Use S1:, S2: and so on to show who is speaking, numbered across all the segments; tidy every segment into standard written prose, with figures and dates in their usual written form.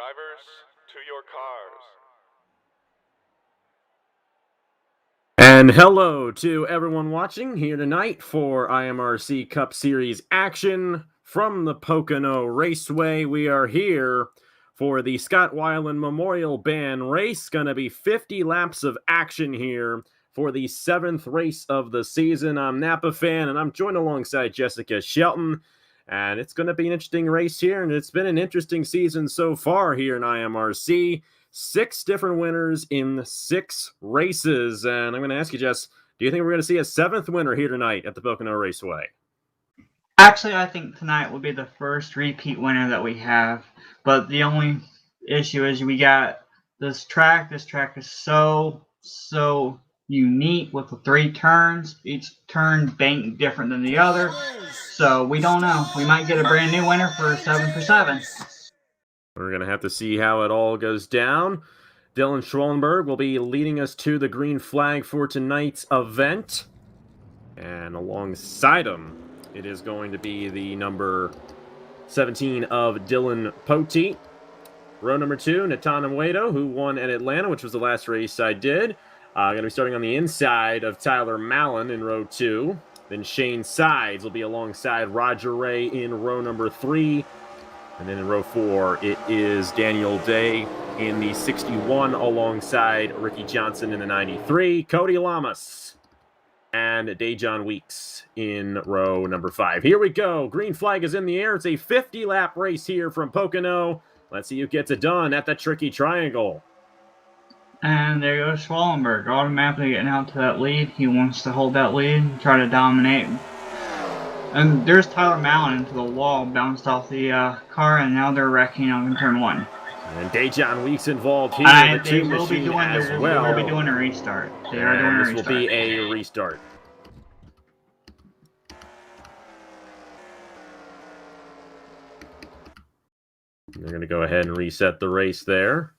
S1: Drivers, to your cars.
S2: And hello to everyone watching here tonight for IMRC Cup Series action from the Pocono Raceway. We are here for the Scott Weiland Memorial Band race. Going to be 50 laps of action here for the 7th race of the season. I'm Napa Fan, and I'm joined alongside Jessica Shelton. And it's going to be an interesting race here, and it's been an interesting season so far here in IMRC. 6 different winners in 6 races. And I'm going to ask you, Jess, do you think we're going to see a 7th winner here tonight at the Pocono Raceway?
S3: Actually, I think tonight will be the first repeat winner that we have. But the only issue is we got this track. This track is so unique with the 3 turns. Each turn banked different than the other. So we don't know. We might get a brand new winner for 7 for 7.
S2: We're going to have to see how it all goes down. Dylan Schwallenberg will be leading us to the green flag for tonight's event. And alongside him, it is going to be the number 17 of Dylan Poteet. Row number 2, Natan Amwedo, who won at Atlanta, which was the last race I did. Going to be starting on the inside of Tyler Mallon in row 2. Then Shane Sides will be alongside Roger Ray in row number 3. And then in row 4, it is Daniel Day in the 61 alongside Ricky Johnson in the 93. Cody Lamas and Dejon Weeks in row number 5. Here we go. Green flag is in the air. It's a 50-lap race here from Pocono. Let's see who gets it done at the tricky triangle.
S3: And there goes Schwallenberg, automatically getting out to that lead. He wants to hold that lead and try to dominate. And there's Tyler Mallon into the wall, bounced off the car, and now they're wrecking on turn 1.
S2: And Dejon Weeks involved here. The
S3: they
S2: two
S3: will be
S2: machine
S3: doing
S2: as well.
S3: They will be doing a restart. They are doing a restart.
S2: This will be a restart. They're going to go ahead and reset the race there.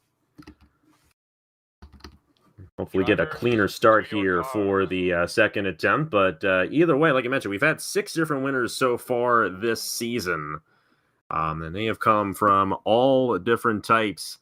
S2: Hopefully get a cleaner start here for the second attempt. But either way, like I mentioned, we've had 6 different winners so far this season. And they have come from all different types.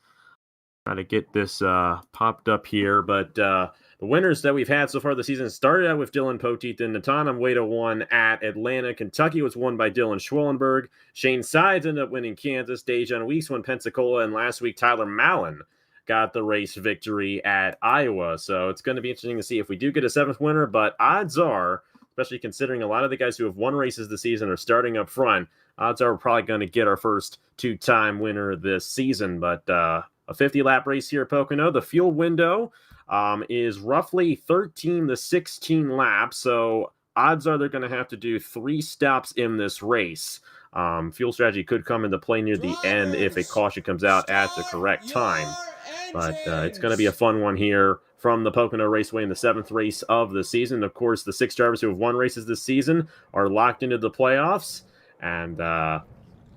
S2: Try to get this popped up here. But the winners that we've had so far this season started out with Dylan Poteet. And Natan Amwedo won at Atlanta. Kentucky was won by Dylan Schwallenberg. Shane Sides ended up winning Kansas. Dejon Weeks won Pensacola. And last week, Tyler Mallon got the race victory at Iowa. So it's going to be interesting to see if we do get a 7th winner, but odds are, especially considering a lot of the guys who have won races this season are starting up front, odds are we're probably going to get our first 2-time winner this season. But a 50-lap race here at Pocono. The fuel window is roughly 13 to 16 laps, so odds are they're going to have to do 3 stops in this race. Fuel strategy could come into play near the end if a caution comes out at the correct time. But it's going to be a fun one here from the Pocono Raceway in the 7th race of the season. Of course, the 6 drivers who have won races this season are locked into the playoffs. And we're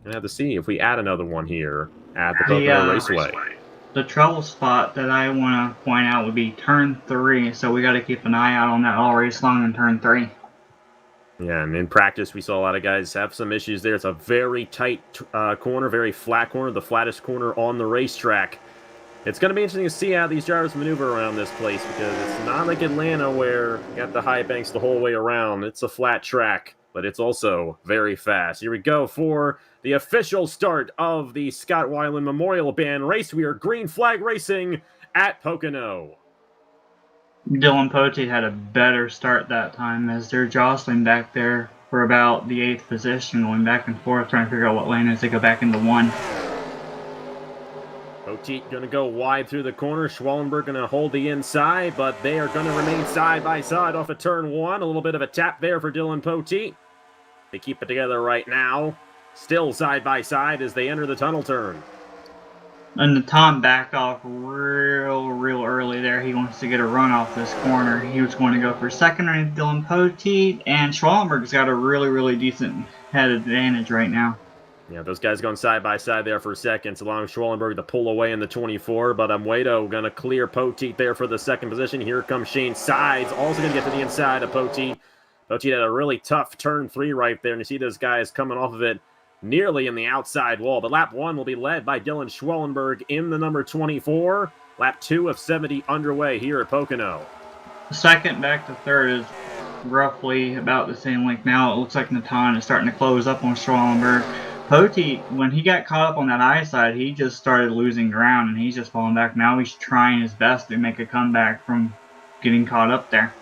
S2: going to have to see if we add another one here at the Pocono Raceway.
S3: The trouble spot that I want to point out would be turn 3. So we got to keep an eye out on that all race long in turn 3.
S2: Yeah, and in practice, we saw a lot of guys have some issues there. It's a very tight corner, very flat corner, the flattest corner on the racetrack. It's going to be interesting to see how these drivers maneuver around this place because it's not like Atlanta where you got the high banks the whole way around. It's a flat track, but it's also very fast. Here we go for the official start of the Scott Weiland Memorial Band race. We are green flag racing at Pocono.
S3: Dylan Poteet had a better start that time as they're jostling back there for about the 8th position, going back and forth, trying to figure out what lane is to go back into 1.
S2: Poteet going to go wide through the corner. Schwallenberg going to hold the inside, but they are going to remain side by side off of turn 1. A little bit of a tap there for Dylan Poteet. They keep it together right now. Still side by side as they enter the tunnel turn.
S3: And the Tom backed off real early there. He wants to get a run off this corner. He was going to go for second underneath Dylan Poteet, and Schwallenberg's got a really decent head advantage right now.
S2: Yeah, those guys going side by side there for seconds, allowing Schwallenberg to pull away in the 24, but Amwedo going to clear Poteet there for the 2nd position. Here comes Shane Sides, also going to get to the inside of Poteet. Poteet had a really tough turn 3 right there, and you see those guys coming off of it nearly in the outside wall. But lap 1 will be led by Dylan Schwellenberg in the number 24. Lap 2 of 70 underway here at Pocono.
S3: Second back to third is roughly about the same length now. It looks like Natan is starting to close up on Schwellenberg. Poteet, when he got caught up on that high side, he just started losing ground, and he's just falling back. Now he's trying his best to make a comeback from getting caught up there.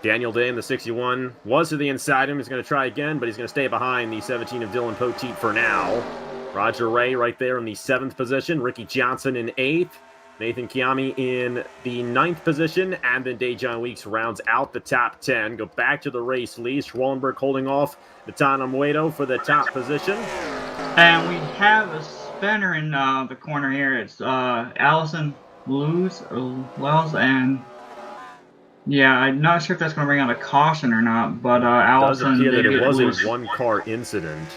S2: Daniel Day in the 61 was to the inside of him. He's going to try again, but he's going to stay behind the 17 of Dylan Poteet for now. Roger Ray right there in the 7th position. Ricky Johnson in 8th. Nathan Kiami in the 9th position, and then Dejan Weeks rounds out the top 10. Go back to the race lead. Schwellenberg holding off Natan Amuedo for the top position.
S3: And we have a spinner in the corner here. It's Allison Wells, and yeah, I'm not sure if that's going to bring out a caution or not, but Allison
S2: does appear that it was
S3: loose.
S2: a one-car incident.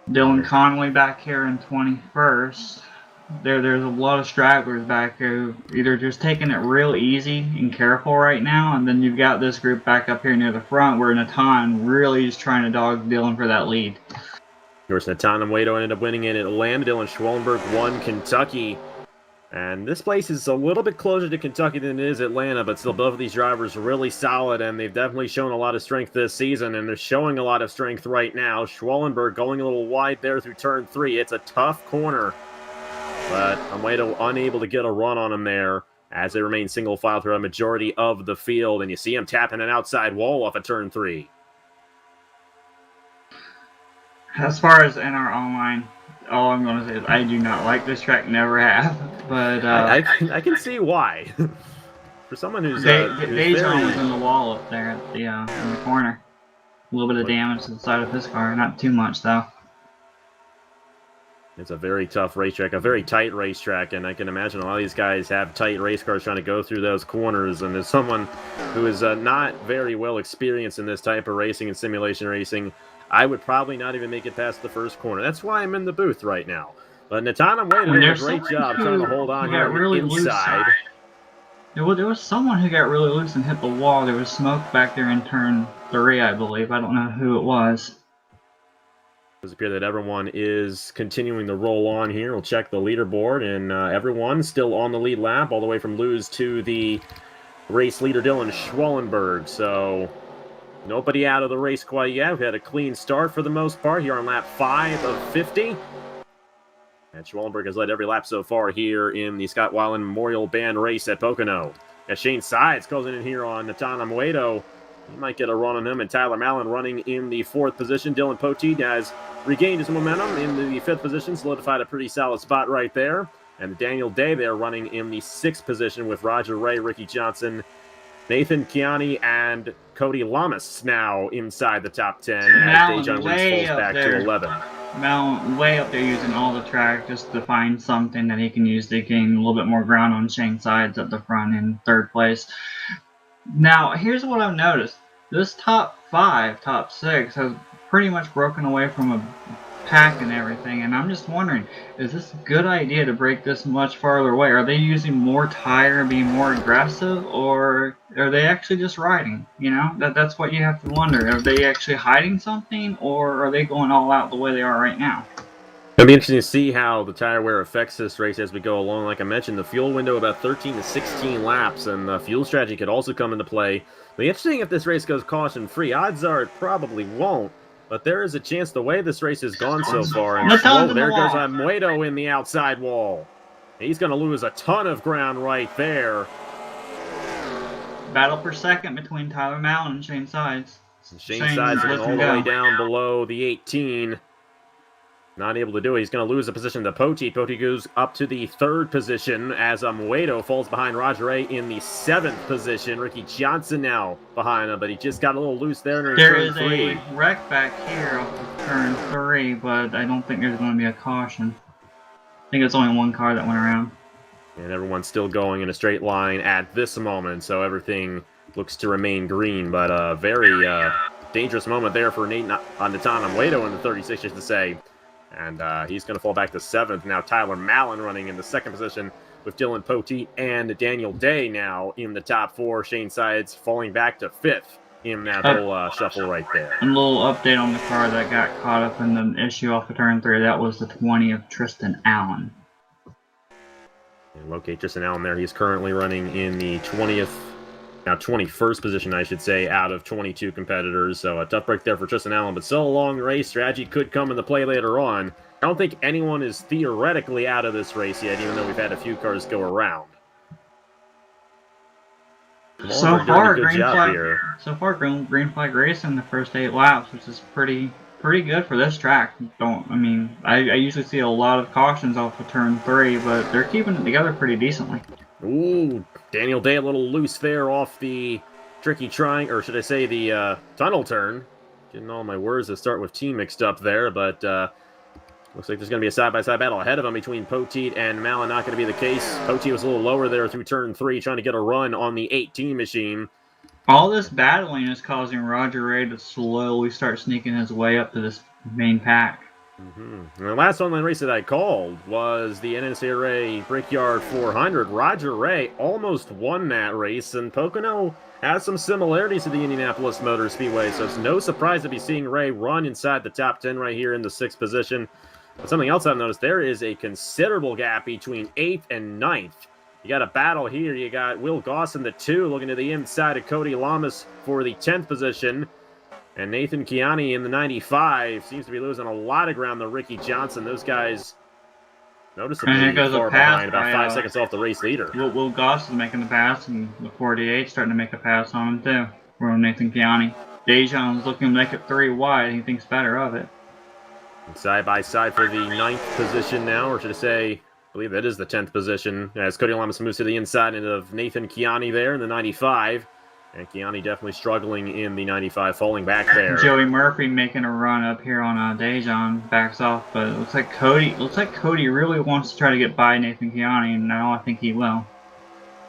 S3: Dylan Conway back here in 21st. There's a lot of stragglers back here, either just taking it real easy and careful right now, and then you've got this group back up here near the front where Natan really is trying to dog Dylan for that lead.
S2: Of course, Natan Amuedo ended up winning in Atlanta. Dylan Schwellenberg won Kentucky. And this place is a little bit closer to Kentucky than it is Atlanta, but still both of these drivers are really solid, and they've definitely shown a lot of strength this season, and they're showing a lot of strength right now. Schwellenberg going a little wide there through turn 3. It's a tough corner, but Amuedo unable to get a run on him there as they remain single file through a majority of the field, and you see him tapping an outside wall off of turn 3.
S3: As far as NR Online, all I'm going to say is I do not like this track, never have. But
S2: I can see why. For someone who's
S3: Dejan was in the wall up there at the in the corner. A little bit of damage to the side of his car, not too much though.
S2: It's a very tough racetrack, a very tight racetrack, and I can imagine a lot of these guys have tight race cars trying to go through those corners, and as someone who is not very well experienced in this type of racing and simulation racing, I would probably not even make it past the first corner. That's why I'm in the booth right now. But Natan Amuedo did a great job trying to hold on here
S3: really
S2: inside.
S3: There was someone who got really loose and hit the wall. There was smoke back there in turn 3, I believe. I don't know who it was.
S2: It does appear that everyone is continuing to roll on here. We'll check the leaderboard, and everyone still on the lead lap, all the way from Lewis to the race leader, Dylan Schwellenberg. So nobody out of the race quite yet. We've had a clean start for the most part here on lap 5 of 50. And Schwellenberg has led every lap so far here in the Scott Weiland Memorial Band race at Pocono. Got Shane Sides closing in here on Natan Amuedo. He might get a run on him, and Tyler Mallon running in the 4th position. Dylan Poteet has regained his momentum in the 5th position, solidified a pretty solid spot right there. And Daniel Day there running in the 6th position with Roger Ray, Ricky Johnson, Nathan Kiani, and Cody Lamas now inside the top 10 as Dejan Weeks falls back to 11.
S3: Mallon way up there using all the track just to find something that he can use to gain a little bit more ground on Shane Sides at the front in 3rd place. Now, here's what I've noticed. This top 5, top 6 has pretty much broken away from a pack and everything, and I'm just wondering, is this a good idea to break this much farther away? Are they using more tire and being more aggressive, or are they actually just riding? You know, that's what you have to wonder. Are they actually hiding something, or are they going all out the way they are right now?
S2: It'll be interesting to see how the tire wear affects this race as we go along. Like I mentioned, the fuel window about 13 to 16 laps, and the fuel strategy could also come into play. The interesting if this race goes caution-free. Odds are it probably won't, but there is a chance the way this race has gone so far. And there goes Amuedo in the outside wall. He's going to lose a ton of ground right there.
S3: Battle for second between Tyler Mallon and Shane Sides.
S2: Shane Sides all the way down below the 18. Not able to do it. He's going to lose a position to Poteet. Poteet goes up to the 3rd position as Amuedo falls behind Roger Ray in the 7th position. Ricky Johnson now behind him, but he just got a little loose there.
S3: There is a wreck back here off of turn 3, but I don't think there's going to be a caution. I think it's only one car that went around.
S2: And everyone's still going in a straight line at this moment, so everything looks to remain green, but a very dangerous moment there for Natan Amuedo in the 36, just to say. And he's going to fall back to 7th. Now Tyler Mallon running in the 2nd position with Dylan Poteet and Daniel Day now in the top 4. Shane Sides falling back to 5th in that whole shuffle right there.
S3: A little update on the car that got caught up in the issue off of turn 3. That was the 20 of Tristan Allen.
S2: And locate Tristan Allen there. He's currently running in the 21st position, I should say, out of 22 competitors. So a tough break there for Tristan Allen, but still a long race. Strategy could come into play later on. I don't think anyone is theoretically out of this race yet, even though we've had a few cars go around.
S3: So far, green flag racing the first 8 laps, which is pretty good for this track. I usually see a lot of cautions off of turn 3, but they're keeping it together pretty decently.
S2: Ooh, Daniel Day a little loose there off the tricky triangle, or should I say the tunnel turn. Getting all my words that start with T mixed up there, but looks like there's going to be a side-by-side battle ahead of him between Poteet and Malin. Not going to be the case. Poteet was a little lower there through turn 3, trying to get a run on the 18 machine.
S3: All this battling is causing Roger Ray to slowly start sneaking his way up to this main pack.
S2: And the last online race that I called was the NSRA Brickyard 400. Roger Ray almost won that race, and Pocono has some similarities to the Indianapolis Motor Speedway, so it's no surprise to be seeing Ray run inside the top 10 right here in the 6th position. But something else I've noticed, there is a considerable gap between 8th and 9th. You got a battle here. You got Will Goss in the 2, looking to the inside of Cody Lamas for the 10th position. And Nathan Kiani in the 95 seems to be losing a lot of ground to Ricky Johnson. Those guys noticeably far behind, about 5 seconds off the race leader.
S3: Will Goss is making the pass, and the 48 starting to make a pass on him too. For Nathan Kiani. Dejan's looking to make it 3 wide. He thinks better of it.
S2: Side by side for the 9th position now, or should I say, I believe that is the 10th position, as Cody Lamas moves to the inside of Nathan Kiani there in the 95. And Kiani definitely struggling in the 95, falling back there.
S3: Joey Murphy making a run up here on Dejan, backs off, but it looks like Cody really wants to try to get by Nathan Kiani, and now I think he will.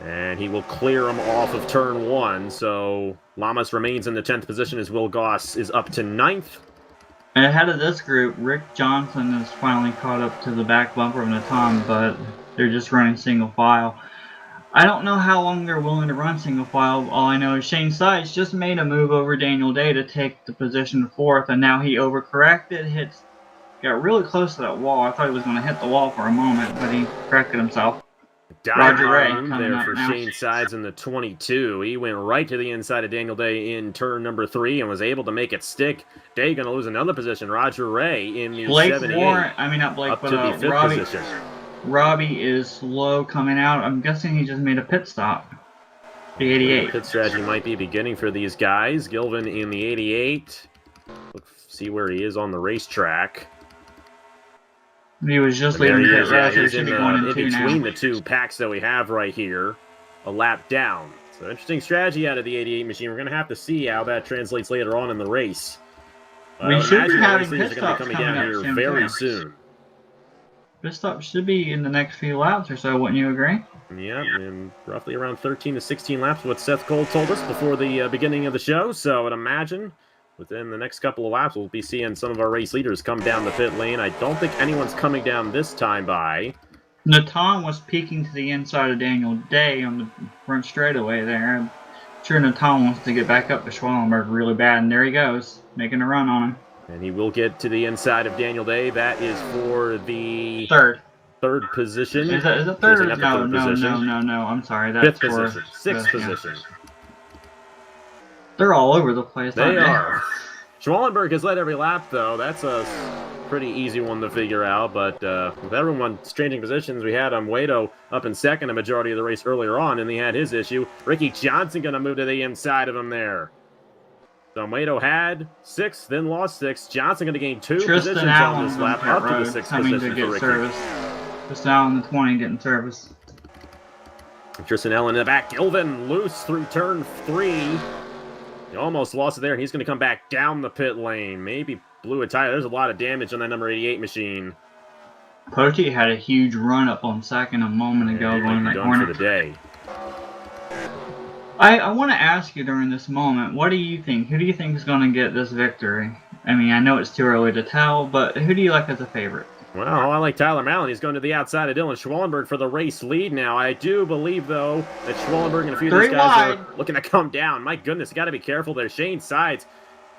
S2: And he will clear him off of turn 1, so Lamas remains in the 10th position as Will Goss is up to 9th.
S3: And ahead of this group, Rick Johnson is finally caught up to the back bumper of Natan, but they're just running single file. I don't know how long they're willing to run single file. All I know is Shane Seitz just made a move over Daniel Day to take the position 4th, and now he overcorrected, got really close to that wall. I thought he was going to hit the wall for a moment, but he corrected himself. Roger Ray
S2: there for Shane Sides in the 22. He went right to the inside of Daniel Day in turn number 3 and was able to make it stick. Day going to lose another position. Roger Ray in the 78.
S3: Not Blake,
S2: up to the 5th position.
S3: Robbie is slow coming out. I'm guessing he just made a pit stop. The 88.
S2: Pit strategy might be beginning for these guys. Gilvin in the 88. Let's see where he is on the racetrack.
S3: He was just leaving pit road, so he
S2: should be going in between the 2 packs that we have right here, a lap down. So interesting strategy out of the 88 machine. We're going to have to see how that translates later on in the race.
S3: We should be having pit stops
S2: coming down here very soon.
S3: Pit stop should be in the next few laps or so, wouldn't you agree?
S2: Yeah, and roughly around 13 to 16 laps, what Seth Cole told us before the beginning of the show. So I'd imagine within the next couple of laps, we'll be seeing some of our race leaders come down the pit lane. I don't think anyone's coming down this time by.
S3: Natan was peeking to the inside of Daniel Day on the front straightaway there. I'm sure Natan wants to get back up to Schwallenberg really bad, and there he goes, making a run on him.
S2: And he will get to the inside of Daniel Day. That is for the
S3: third
S2: position.
S3: Is it third? No. I'm sorry. That's
S2: 5th position. 6th position.
S3: They're all over the place.
S2: They are. Schwallenberg has led every lap, though. That's a pretty easy one to figure out. But with everyone changing positions, we had Muedo up in 2nd a majority of the race earlier on, and he had his issue. Ricky Johnson going to move to the inside of him there. So Muedo had 6th, then lost 6th. Johnson going to gain 2 positions on this lap, up to the 6th position for Ricky.
S3: Service. Just out on the 20 getting service.
S2: Tristan Allen in the back. Gilvin loose through turn 3. He almost lost it there, and he's going to come back down the pit lane. Maybe blew a tire. There's a lot of damage on that number 88 machine.
S3: Poteet had a huge run up on 2nd a moment ago going that corner.
S2: For the day.
S3: I want to ask you during this moment, what do you think? Who do you think is going to get this victory? I mean, I know it's too early to tell, but who do you like as a favorite?
S2: Well, I like Tyler Mallon. He's going to the outside of Dylan Schwallenberg for the race lead now. I do believe, though, that Schwallenberg and a few of these guys are looking to come down. My goodness, you got to be careful there. Shane Sides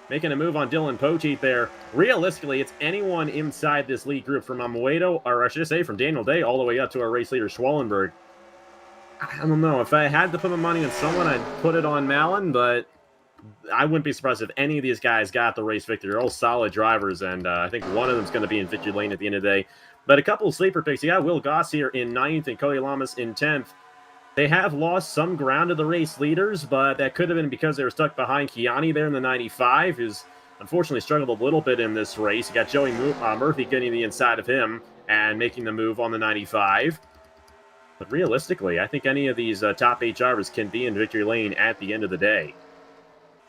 S2: making a move on Dylan Poteet there. Realistically, it's anyone inside this lead group from Amoedo, or I should say from Daniel Day, all the way up to our race leader, Schwallenberg. I don't know. If I had to put my money on someone, I'd put it on Mallon, but I wouldn't be surprised if any of these guys got the race victory. They're all solid drivers, and I think one of them's going to be in victory lane at the end of the day. But a couple of sleeper picks. You got Will Goss here in 9th and Cody Lamas in 10th. They have lost some ground to the race leaders, but that could have been because they were stuck behind Kiani there in the 95, who's unfortunately struggled a little bit in this race. You got Joey Murphy getting the inside of him and making the move on the 95. But realistically, I think any of these top 8 drivers can be in victory lane at the end of the day.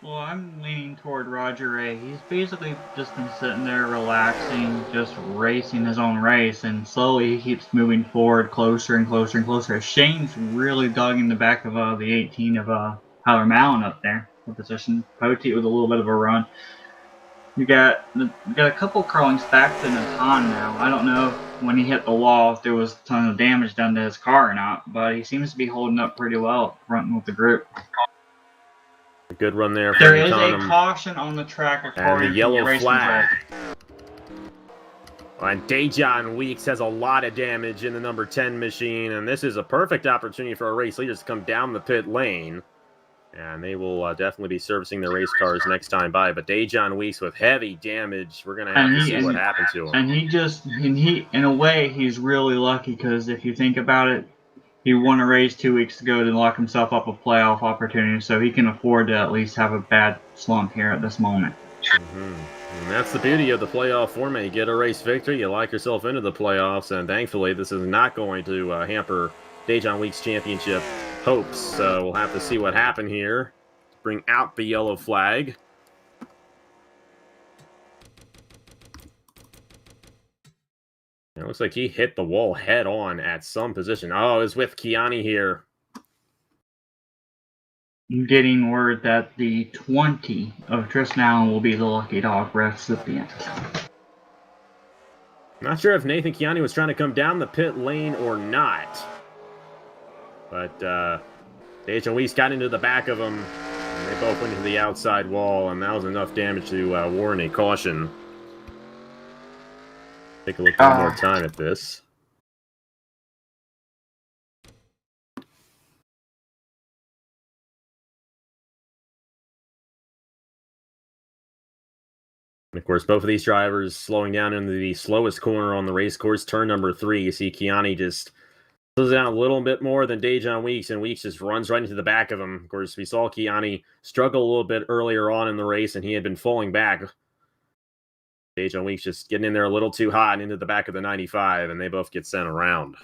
S3: Well, I'm leaning toward Roger Ray. He's basically just been sitting there relaxing, just racing his own race, and slowly he keeps moving forward closer and closer and closer. Shane's really dug in the back of the 18 of Tyler Mallon up there in position. Poteet with a little bit of a run. You got a couple Carlings back to Natan now. I don't know when he hit the wall if there was a ton of damage done to his car or not, but he seems to be holding up pretty well up front with the group.
S2: A good run there.
S3: There is a caution on the track
S2: and the yellow flag.
S3: Control.
S2: And Dejon Weeks has a lot of damage in the number 10 machine, and this is a perfect opportunity for our race leaders to come down the pit lane. And they will definitely be servicing their race cars next time by. But Dejon Weeks with heavy damage. We're going to have to see what happened to him.
S3: And he in a way, he's really lucky because if you think about it, he won a race 2 weeks ago to lock himself up a playoff opportunity, so he can afford to at least have a bad slump here at this moment.
S2: Mm-hmm. And that's the beauty of the playoff format. You get a race victory, you lock yourself into the playoffs, and thankfully this is not going to hamper Dejon Weeks' championship hopes. So we'll have to see what happened here. Bring out the yellow flag. It looks like he hit the wall head on at some position. Oh, it's with Kiani here.
S3: I'm getting word that the 20 of Tristan Allen will be the lucky dog recipient.
S2: Not sure if Nathan Kiani was trying to come down the pit lane or not. But Dejon Weeks got into the back of him, and they both went into the outside wall, and that was enough damage to warrant a caution. Take a look one more time at this. And of course, both of these drivers slowing down into the slowest corner on the race course, turn number 3. You see Kiani just slows down a little bit more than Dejon Weeks, and Weeks just runs right into the back of him. Of course, we saw Kiani struggle a little bit earlier on in the race, and he had been falling back. Dejon Weeks just getting in there a little too hot into the back of the 95, and they both get sent around.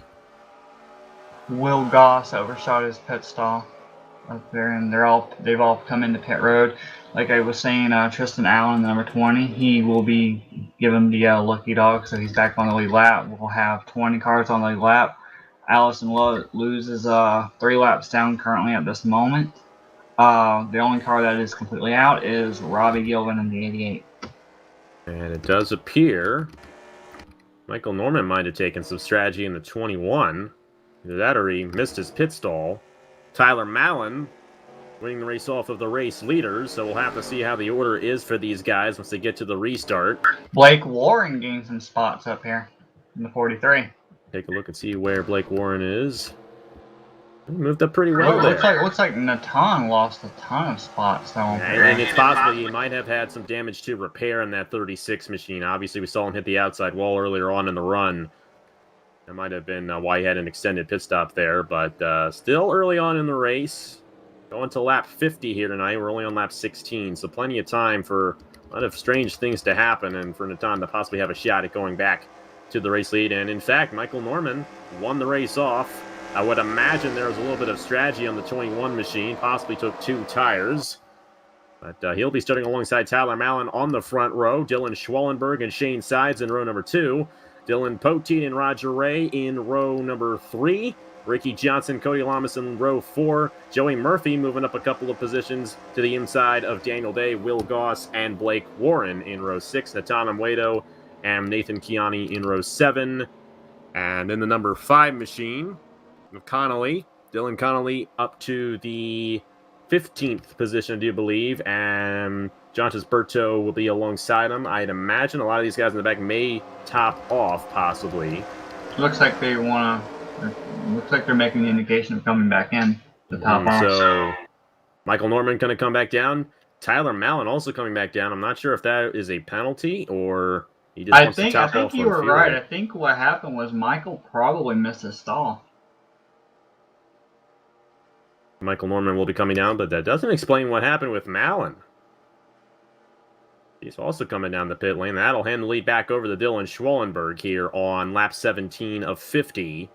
S3: Will Goss overshot his pit stall up there, and they've all come into pit road. Like I was saying, Tristan Allen, number 20, he will be given the lucky dog, so he's back on the lead lap. We'll have 20 cars on the lead lap. Allison loses 3 laps down currently at this moment. The only car that is completely out is Robbie Gilvin in the 88.
S2: And it does appear Michael Norman might have taken some strategy in the 21. Either that or he missed his pit stall. Tyler Mallon winning the race off of the race leaders, so we'll have to see how the order is for these guys once they get to the restart.
S3: Blake Warren gained some spots up here in the 43.
S2: Take a look and see where Blake Warren is. He moved up pretty well there.
S3: Looks like Natan lost a ton of spots though.
S2: And it's possible he might have had some damage to repair in that 36 machine. Obviously, we saw him hit the outside wall earlier on in the run. That might have been why he had an extended pit stop there, but still early on in the race. Going to lap 50 here tonight. We're only on lap 16, so plenty of time for a lot of strange things to happen and for Natan to possibly have a shot at going back to the race lead. And in fact, Michael Norman won the race off. I would imagine there was a little bit of strategy on the 21 machine, possibly took 2 tires. But he'll be starting alongside Tyler Mallon on the front row. Dylan Schwallenberg and Shane Sides in row number 2. Dylan Poteet and Roger Ray in row number 3. Ricky Johnson, Cody Lamas in row 4. Joey Murphy moving up a couple of positions to the inside of Daniel Day, Will Goss, and Blake Warren in row 6. Natan Amuedo and Nathan Kiani in row 7. And in the number 5 machine of Connolly, Dylan Connolly up to the 15th position, do you believe? And Jontas Berto will be alongside him. I'd imagine a lot of these guys in the back may top off, possibly.
S3: Looks like they want to. Looks like they're making the indication of coming back in the top off.
S2: So Michael Norman going to come back down. Tyler Mallon also coming back down. I'm not sure if that is a penalty or he just wants to top off.
S3: I think you were right. I think what happened was Michael probably missed his stall.
S2: Michael Norman will be coming down, but that doesn't explain what happened with Mallon. He's also coming down the pit lane. That'll hand the lead back over to Dylan Schwallenberg here on lap 17 of 50.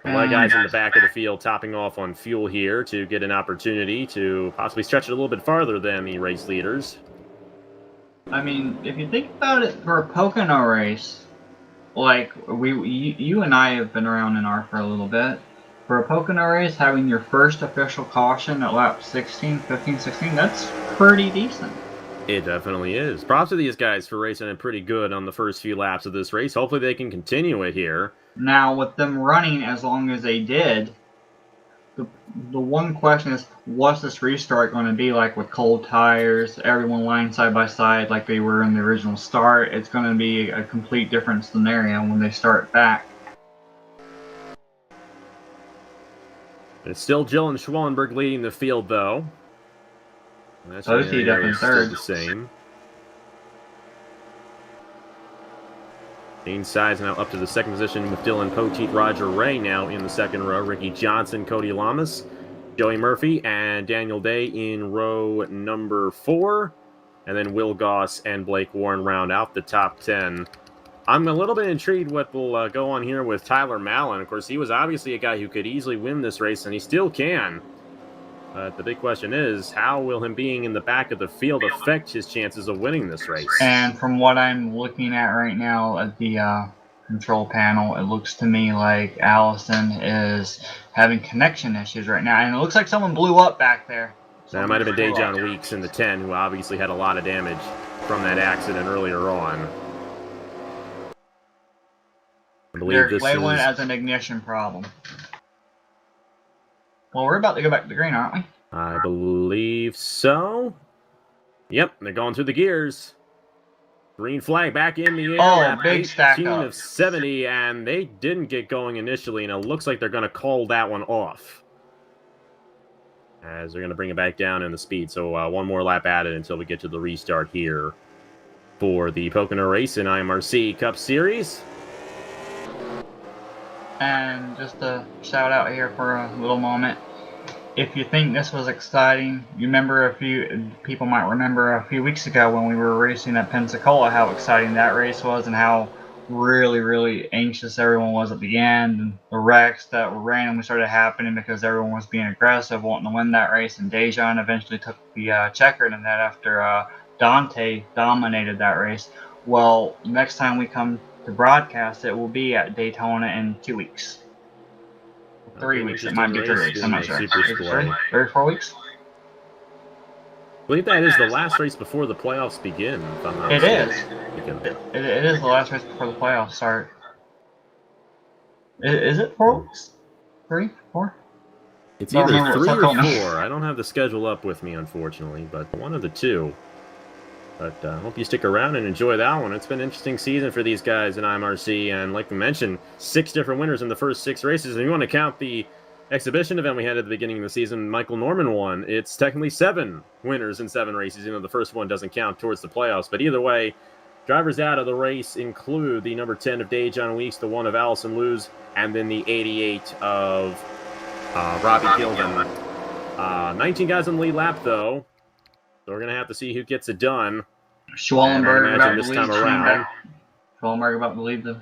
S2: A lot of guys in the back of the field topping off on fuel here to get an opportunity to possibly stretch it a little bit farther than the race leaders.
S3: I mean, if you think about it, for a Pocono race, like you and I have been around NR for a little bit. For a Pocono race, having your first official caution at lap 16, 15, 16, that's pretty decent.
S2: It definitely is. Props to these guys for racing it pretty good on the first few laps of this race. Hopefully they can continue it here.
S3: Now, with them running as long as they did, the one question is, what's this restart going to be like with cold tires, everyone lying side by side like they were in the original start? It's going to be a complete different scenario when they start back.
S2: It's still Dylan Schwallenberg leading the field, though. That's
S3: OC up in third.
S2: The same. Shane Sides now up to the second position with Dylan Poteet, Roger Ray now in the second row. Ricky Johnson, Cody Lamas, Joey Murphy, and Daniel Day in row number 4. And then Will Goss and Blake Warren round out the top 10. I'm a little bit intrigued what will go on here with Tyler Mallon. Of course, he was obviously a guy who could easily win this race, and he still can. But the big question is, how will him being in the back of the field affect his chances of winning this race?
S3: And from what I'm looking at right now at the control panel, it looks to me like Allison is having connection issues right now. And it looks like someone blew up back there.
S2: That might have been Dejon Weeks in the 10, who obviously had a lot of damage from that accident earlier on. I believe this
S3: Weiland has an ignition problem. Well, we're about to go back to the green, aren't we?
S2: I believe so. Yep, they're going through the gears. Green flag back in the air.
S3: Oh, big stack up.
S2: of 70, and they didn't get going initially, and it looks like they're going to call that one off. As they're going to bring it back down in the speed. So one more lap added until we get to the restart here for the Pocono Race in IMRC Cup Series.
S3: And just a shout out here for a little moment. If you think this was exciting, you remember people might remember a few weeks ago when we were racing at Pensacola, how exciting that race was and how really, really anxious everyone was at the end, and the wrecks that randomly started happening because everyone was being aggressive, wanting to win that race, and Dejan eventually took the checkered in that after Dante dominated that race. Well, next time we come to broadcast, it will be at Daytona in 2 weeks. 3 weeks. It might be 3 weeks. I'm not sure. 3 or 4 weeks?
S2: I believe that is the last race before the playoffs begin. If I'm not
S3: it
S2: mistaken.
S3: is. It is the last race before the playoffs start. Is it 4 weeks? 3? 4?
S2: It's either 3 or 4. I don't have the schedule up with me, unfortunately, but one of the two. But I hope you stick around and enjoy that one. It's been an interesting season for these guys in IMRC, and like we mentioned, 6 different winners in the first 6 races. And if you want to count the exhibition event we had at the beginning of the season, Michael Norman won. It's technically 7 winners in 7 races. You know, the first one doesn't count towards the playoffs. But either way, drivers out of the race include the number 10 of Dejan Weeks, the 1 of Allison Luz, and then the 88 of Robbie Gilden. 19 guys on the lead lap, though. So we're going to have to see who gets it done.
S3: Schwallenberg about
S2: this time around.
S3: Schwallenberg about to lead the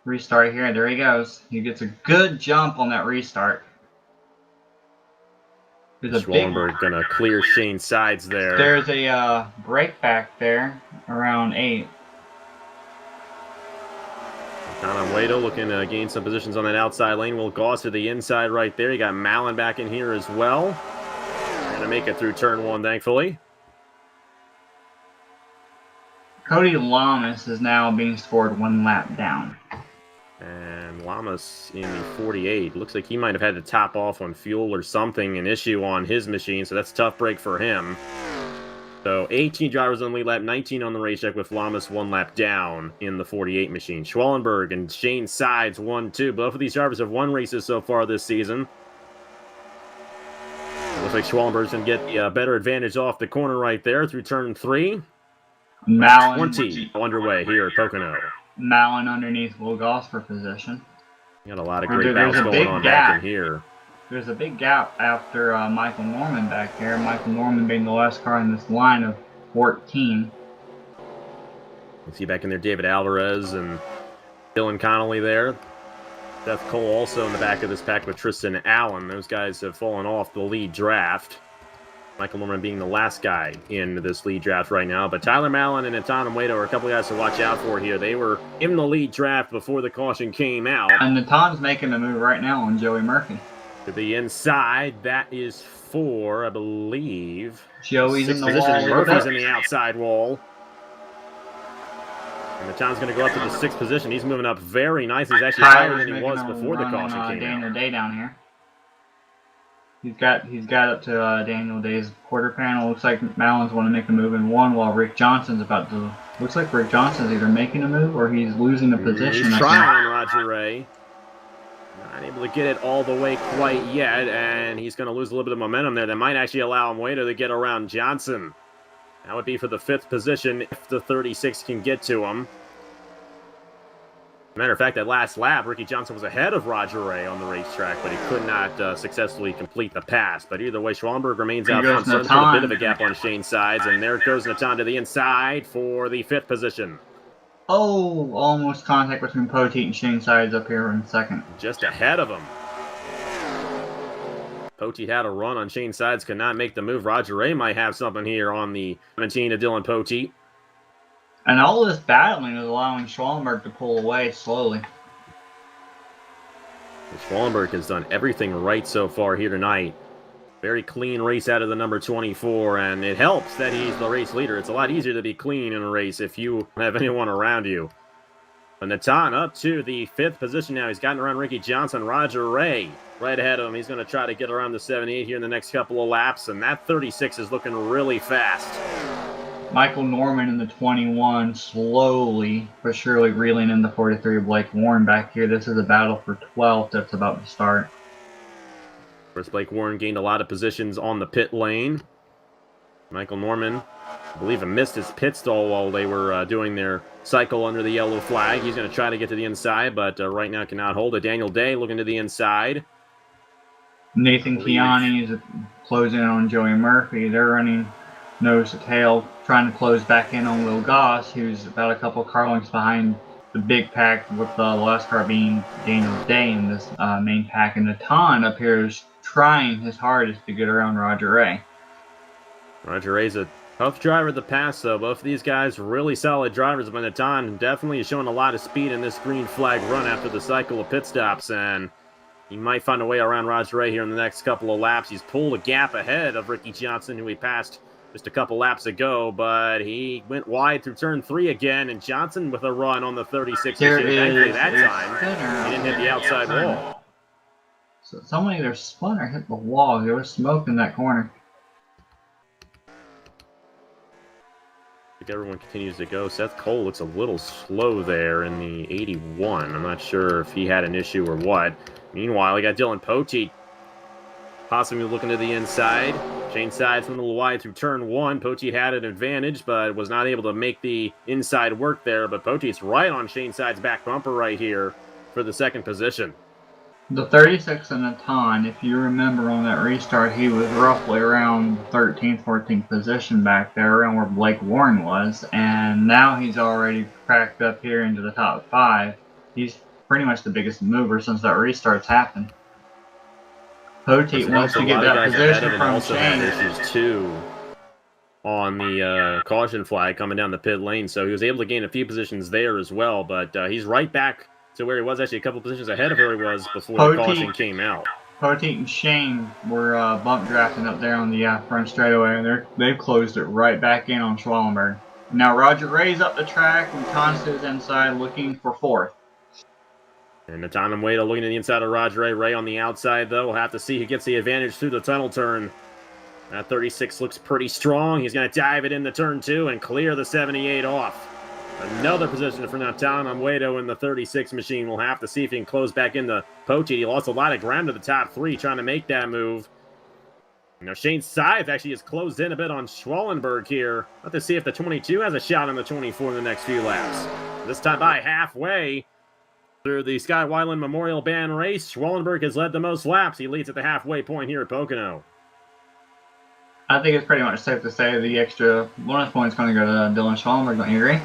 S3: restart here. There he goes. He gets a good jump on that restart.
S2: Schwallenberg going to clear Shane Sides there.
S3: There's a break back there around 8.
S2: Connor Waito looking to gain some positions on that outside lane. Will Goss to the inside right there. You got Mallon back in here as well. Going to make it through turn 1, thankfully.
S3: Cody Lamas is now being scored 1 lap down.
S2: And Lamas in the 48. Looks like he might have had to top off on fuel or something, an issue on his machine, so that's a tough break for him. So 18 drivers on the lead lap, 19 on the racetrack with Lamas 1 lap down in the 48 machine. Schwallenberg and Shane Sides 1-2. Both of these drivers have won races so far this season. Looks like Schwallenberg's going to get the better advantage off the corner right there through turn 3.
S3: Malin
S2: 20 underway here at Pocono.
S3: Malin underneath Will Goss for position.
S2: Got a lot of great battles going on back in here.
S3: There's a big gap after Michael Norman back here. Michael Norman being the last car in this line of 14.
S2: You see back in there David Alvarez and Dylan Connolly there. Seth Cole also in the back of this pack with Tristan Allen. Those guys have fallen off the lead draft. Michael Norman being the last guy in this lead draft right now. But Tyler Mallon and Natan Muedo are a couple guys to watch out for here. They were in the lead draft before the caution came out.
S3: And Natan's making a move right now on Joey Murphy.
S2: To the inside, that is for, I believe,
S3: Joey's in the
S2: position.
S3: wall.
S2: Murphy's in the outside wall. And Natan's going to go up to the 6th position. He's moving up very nice. He's actually higher than he was before the caution came
S3: Daniel
S2: out.
S3: Day down here. He's got up to Daniel Day's quarter panel. Looks like Mallon's want to make a move in 1 while Rick Johnson's about to. Looks like Rick Johnson's either making a move or he's losing a position.
S2: He's trying on Roger Ray. Not able to get it all the way quite yet, and he's going to lose a little bit of momentum there. That might actually allow Muedo to get around Johnson. That would be for the 5th position if the 36 can get to him. Matter of fact, that last lap, Ricky Johnson was ahead of Roger Ray on the racetrack, but he could not successfully complete the pass. But either way, Schwallenberg remains out front, so put a bit of a gap on Shane's sides, and there goes Natan to the inside for the 5th position.
S3: Oh, almost contact between Poteet and Shane Sides up here in 2nd.
S2: Just ahead of him. Poteet had a run on Shane Sides, could not make the move. Roger Ray might have something here on the 17 of Dylan Poteet.
S3: And all this battling is allowing Schwallenberg to pull away slowly.
S2: Schwallenberg has done everything right so far here tonight. Very clean race out of the number 24, and it helps that he's the race leader. It's a lot easier to be clean in a race if you have anyone around you. But Natan up to the 5th position now. He's gotten around Ricky Johnson. Roger Ray right ahead of him. He's going to try to get around the 78 here in the next couple of laps, and that 36 is looking really fast.
S3: Michael Norman in the 21 slowly but surely reeling in the 43 of Blake Warren back here. This is a battle for 12th that's about to start.
S2: First, Blake Warren gained a lot of positions on the pit lane. Michael Norman, I believe, missed his pit stall while they were doing their cycle under the yellow flag. He's going to try to get to the inside, but right now cannot hold it. Daniel Day looking to the inside.
S3: Nathan Kiani is closing in on Joey Murphy. They're running nose to tail, trying to close back in on Will Goss, who's about a couple car lengths behind the big pack, with the last car being Daniel Day in this main pack. And Natan up here is trying his hardest to get around Roger Ray.
S2: Roger Ray's a tough driver to pass, though. Both of these guys really solid drivers, but Natan definitely is showing a lot of speed in this green flag run after the cycle of pit stops, and he might find a way around Roger Ray here in the next couple of laps. He's pulled a gap ahead of Ricky Johnson, who he passed just a couple laps ago, but he went wide through turn 3 again, and Johnson with a run on the 36. Thankfully that time, he didn't hit the outside wall.
S3: So somebody either spun or hit the wall. There was smoke in that corner.
S2: I think everyone continues to go. Seth Cole looks a little slow there in the 81. I'm not sure if he had an issue or what. Meanwhile, we got Dylan Poteet possibly looking to the inside. Shane Sides from the wide through turn 1. Poteet had an advantage, but was not able to make the inside work there. But Poteet's right on Shane Sides' back bumper right here for the 2nd position.
S3: The 36 in Natan, if you remember on that restart, he was roughly around 13th, 14th position back there, around where Blake Warren was. And now he's already cracked up here into the top 5. He's pretty much the biggest mover since that restart's happened. Poteet wants to get that position from Shane.
S2: Issues too on the caution flag coming down the pit lane, so he was able to gain a few positions there as well. But he's right back to where he was, actually a couple positions ahead of where he was before the caution came out.
S3: Poteet and Shane were bump drafting up there on the front straightaway, and they've closed it right back in on Schwallenberg. Now Roger Ray's up the track and Constance inside looking for fourth.
S2: And Natan Amwedo looking to the inside of Roger Ray. Ray on the outside, though. We'll have to see who gets the advantage through the tunnel turn. That 36 looks pretty strong. He's going to dive it into turn 2 and clear the 78 off. Another position for Natan Amwedo in the 36 machine. We'll have to see if he can close back into Poteet. He lost a lot of ground to the top 3 trying to make that move. Now Shane Sides actually has closed in a bit on Schwallenberg here. Let's see if the 22 has a shot on the 24 in the next few laps. This time by halfway through the Sky Weiland Memorial Band race, Schwallenberg has led the most laps. He leads at the halfway point here at Pocono.
S3: I think it's pretty much safe to say the extra bonus point's going to go to Dylan Schwallenberg. Don't you agree?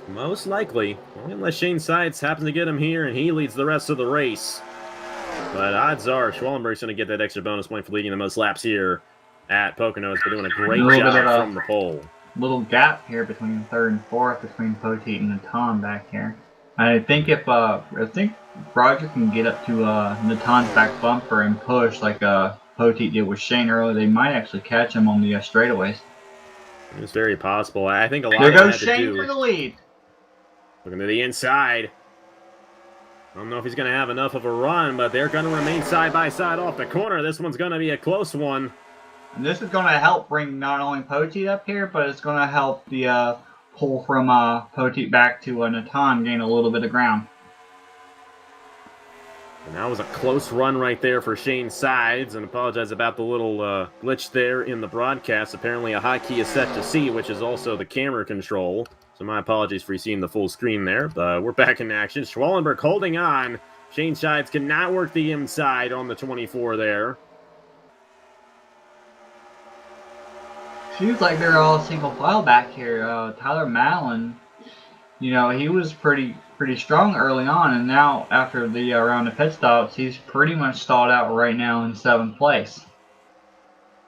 S2: Most likely, unless Shane Sides happens to get him here and he leads the rest of the race. But odds are Schwallenberg's going to get that extra bonus point for leading the most laps here at Pocono. He's been doing a great job from the pole.
S3: Little gap here between third and fourth between Poteet and Natan back here. I think if Roger can get up to Natan's back bumper and push like Poteet did with Shane earlier, they might actually catch him on the straightaways.
S2: It's very possible. I think a lot
S3: there
S2: of that
S3: goes
S2: had to
S3: Shane
S2: do
S3: for the lead.
S2: Looking to the inside. I don't know if he's going to have enough of a run, but they're going to remain side by side off the corner. This one's going to be a close one.
S3: And this is going to help bring not only Poteet up here, but it's going to help the pull from Poteet back to Natan gain a little bit of ground.
S2: And that was a close run right there for Shane Sides, and apologize about the little glitch there in the broadcast. Apparently a hotkey is set to C, which is also the camera control. So my apologies for seeing the full screen there, but we're back in action. Schwallenberg holding on. Shane Sides cannot work the inside on the 24 there.
S3: Seems like they're all single file back here. Tyler Mallon, you know, he was pretty strong early on, and now after the round of pit stops, he's pretty much stalled out right now in 7th place.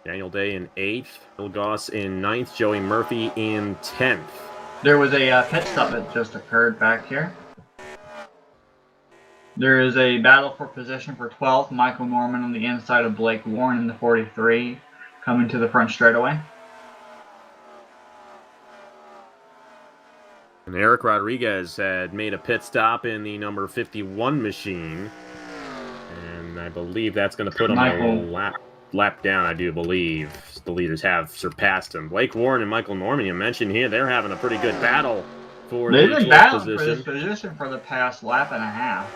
S2: Daniel Day in 8th, Bill Goss in 9th, Joey Murphy in 10th.
S3: There was a pit stop that just occurred back here. There is a battle for position for 12th. Michael Norman on the inside of Blake Warren in the 43, coming to the front straightaway.
S2: And Eric Rodriguez had made a pit stop in the number 51 machine. And I believe that's going to put him a lap down, I do believe. The leaders have surpassed him. Blake Warren and Michael Norman, you mentioned here, they're having a pretty good battle for the 12th position. For this position for the past lap and a half.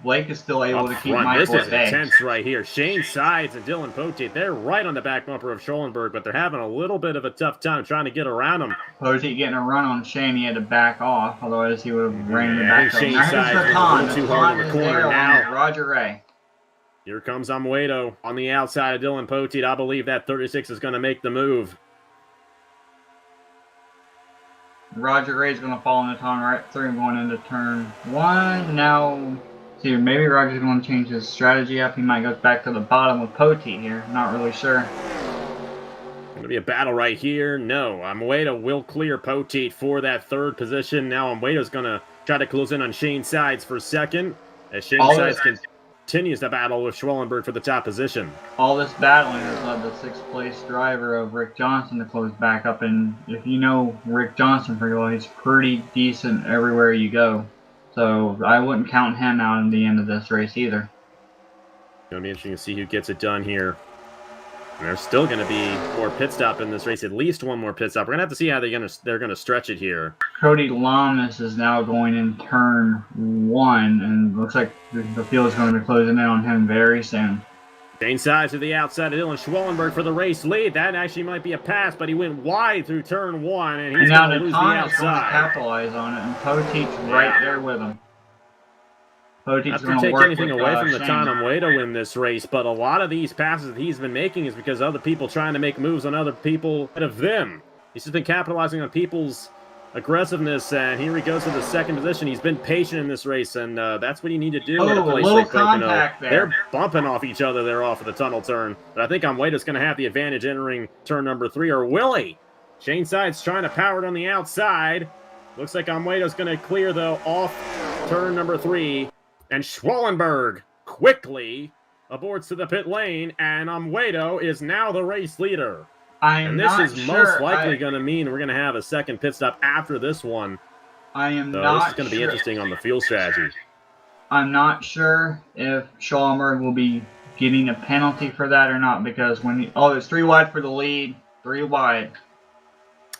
S2: Blake is still able to keep Michael This is intense right here. Shane Sides and Dylan Poteet, they're right on the back bumper of Schwallenberg, but they're having a little bit of a tough time trying to get around him.
S3: Poteet getting a run on Shane, he had to back off, otherwise he would have ran in the back.
S2: Shane Sides was a little too hard in the corner now.
S3: Roger Ray.
S2: Here comes Amwedo on the outside of Dylan Poteet. I believe that 36 is going to make the move.
S3: Roger Ray's going to fall in the turn right through going into turn 1. Now, see, maybe Roger's going to change his strategy up. He might go back to the bottom with Poteet here. Not really sure.
S2: Going to be a battle right here. No, Amwedo will clear Poteet for that 3rd position. Now Amwedo's going to try to close in on Shane Sides for 2nd. As Shane Sides continues to battle with Schwallenberg for the top position.
S3: All this battling has led the 6th place driver of Rick Johnson to close back up, and if you know Rick Johnson pretty well, he's pretty decent everywhere you go. So I wouldn't count him out in the end of this race either.
S2: It's going to be interesting to see who gets it done here. And there's still going to be more pit stop in this race, at least one more pit stop. We're going to have to see how they're going to stretch it here.
S3: Cody Lamas is now going in turn 1, and looks like the field is going to be closing in on him very soon.
S2: Shane Sides to the outside of Dylan Schwallenberg for the race lead. That actually might be a pass, but he went wide through turn 1, and he's going to lose the outside. Is going to
S3: capitalize on it, and Poteet's right there with him.
S2: Not to take anything away from Natan Amwedo in this race, but a lot of these passes that he's been making is because other people trying to make moves on other people ahead of them. He's just been capitalizing on people's aggressiveness, and here he goes to the 2nd position. He's been patient in this race, and that's what you need to do at a place like Pocono. They're bumping off each other there off of the tunnel turn, but I think Amwedo's going to have the advantage entering turn number 3, or will he? Shane Sides trying to power it on the outside. Looks like Amwedo's going to clear, though, off turn number 3. And Schwallenberg quickly aborts to the pit lane, and Amwedo is now the race leader. And this is most likely going to mean we're going to have a second pit stop after this one.
S3: I am
S2: So
S3: not
S2: this is going to be interesting on the fuel strategy.
S3: I'm not sure if Schulenberg will be getting a penalty for that or not, because there's 3 wide for the lead, 3 wide.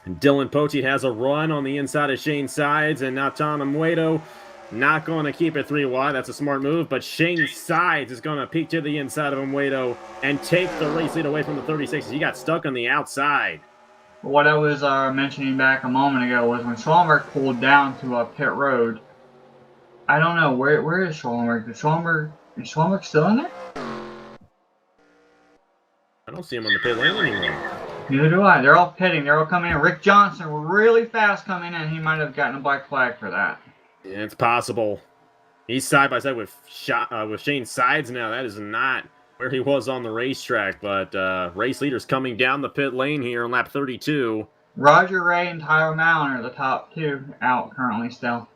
S2: And Dylan Poteet has a run on the inside of Shane Sides, and now Tom Amuedo not going to keep it 3 wide. That's a smart move, but Shane Sides is going to peek to the inside of Amuedo and take the race lead away from the 36. He got stuck on the outside.
S3: What I was mentioning back a moment ago was when Schulenberg pulled down to a pit road. I don't know, where is Schulenberg? Is Schulenberg still in there?
S2: I don't see him on the pit lane anymore.
S3: Neither do I. They're all pitting. They're all coming in. Rick Johnson were really fast coming in. He might have gotten a black flag for that.
S2: Yeah, it's possible. He's side by side with Shane Sides now. That is not where he was on the racetrack, but race leaders coming down the pit lane here on lap 32.
S3: Roger Ray and Tyler Mallon are the top 2 out currently still.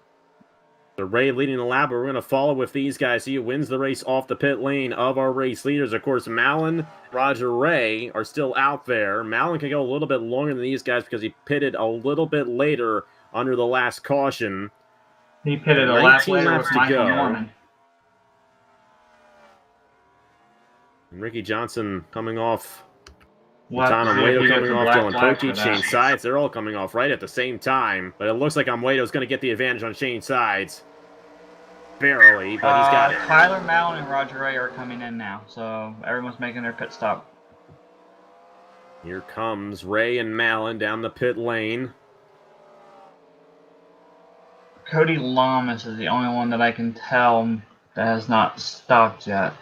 S2: So Ray leading the lap, but we're going to follow with these guys. He wins the race off the pit lane of our race leaders. Of course, Mallon, Roger Ray are still out there. Mallon can go a little bit longer than these guys because he pitted a little bit later under the last caution.
S3: He pitted a lap later with Michael Norman.
S2: And Ricky Johnson coming off.
S3: We'll
S2: Tom Amuedo coming off, Dylan Poteet, Shane
S3: that.
S2: Sides. They're all coming off right at the same time. But it looks like Amuedo's going to get the advantage on Shane Sides. Barely, but he's got it.
S3: Tyler Mallon and Roger Ray are coming in now, so everyone's making their pit stop.
S2: Here comes Ray and Mallon down the pit lane.
S3: Cody Lamas is the only one that I can tell that has not stopped yet.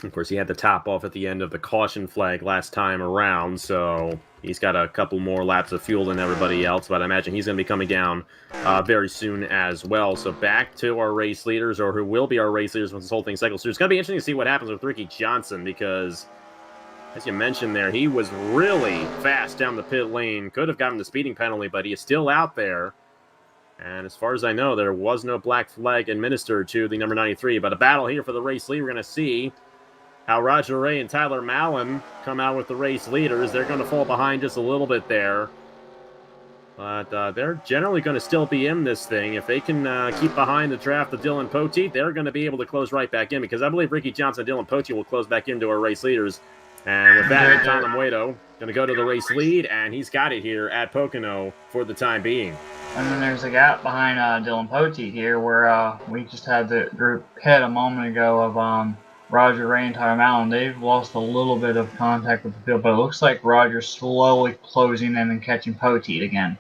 S2: Of course, he had the top off at the end of the caution flag last time around, so he's got a couple more laps of fuel than everybody else, but I imagine he's going to be coming down very soon as well. So back to our race leaders, or who will be our race leaders once this whole thing cycles through. It's going to be interesting to see what happens with Ricky Johnson, because, as you mentioned there, he was really fast down the pit lane. Could have gotten the speeding penalty, but he is still out there. And as far as I know, there was no black flag administered to the number 93, but a battle here for the race lead. We're going to see how Roger Ray and Tyler Mallon come out with the race leaders. They're going to fall behind just a little bit there. But they're generally going to still be in this thing. If they can keep behind the draft of Dylan Poteet, they're going to be able to close right back in, because I believe Ricky Johnson and Dylan Poteet will close back into our race leaders. And with that, Tom Amuedo going to go to the race lead, and he's got it here at Pocono for the time being.
S3: And then there's a gap behind Dylan Poteet here where we just had the group hit a moment ago of Roger Ray and Tyler Mallon. They've lost a little bit of contact with the field, but it looks like Roger's slowly closing in and catching Poteet again.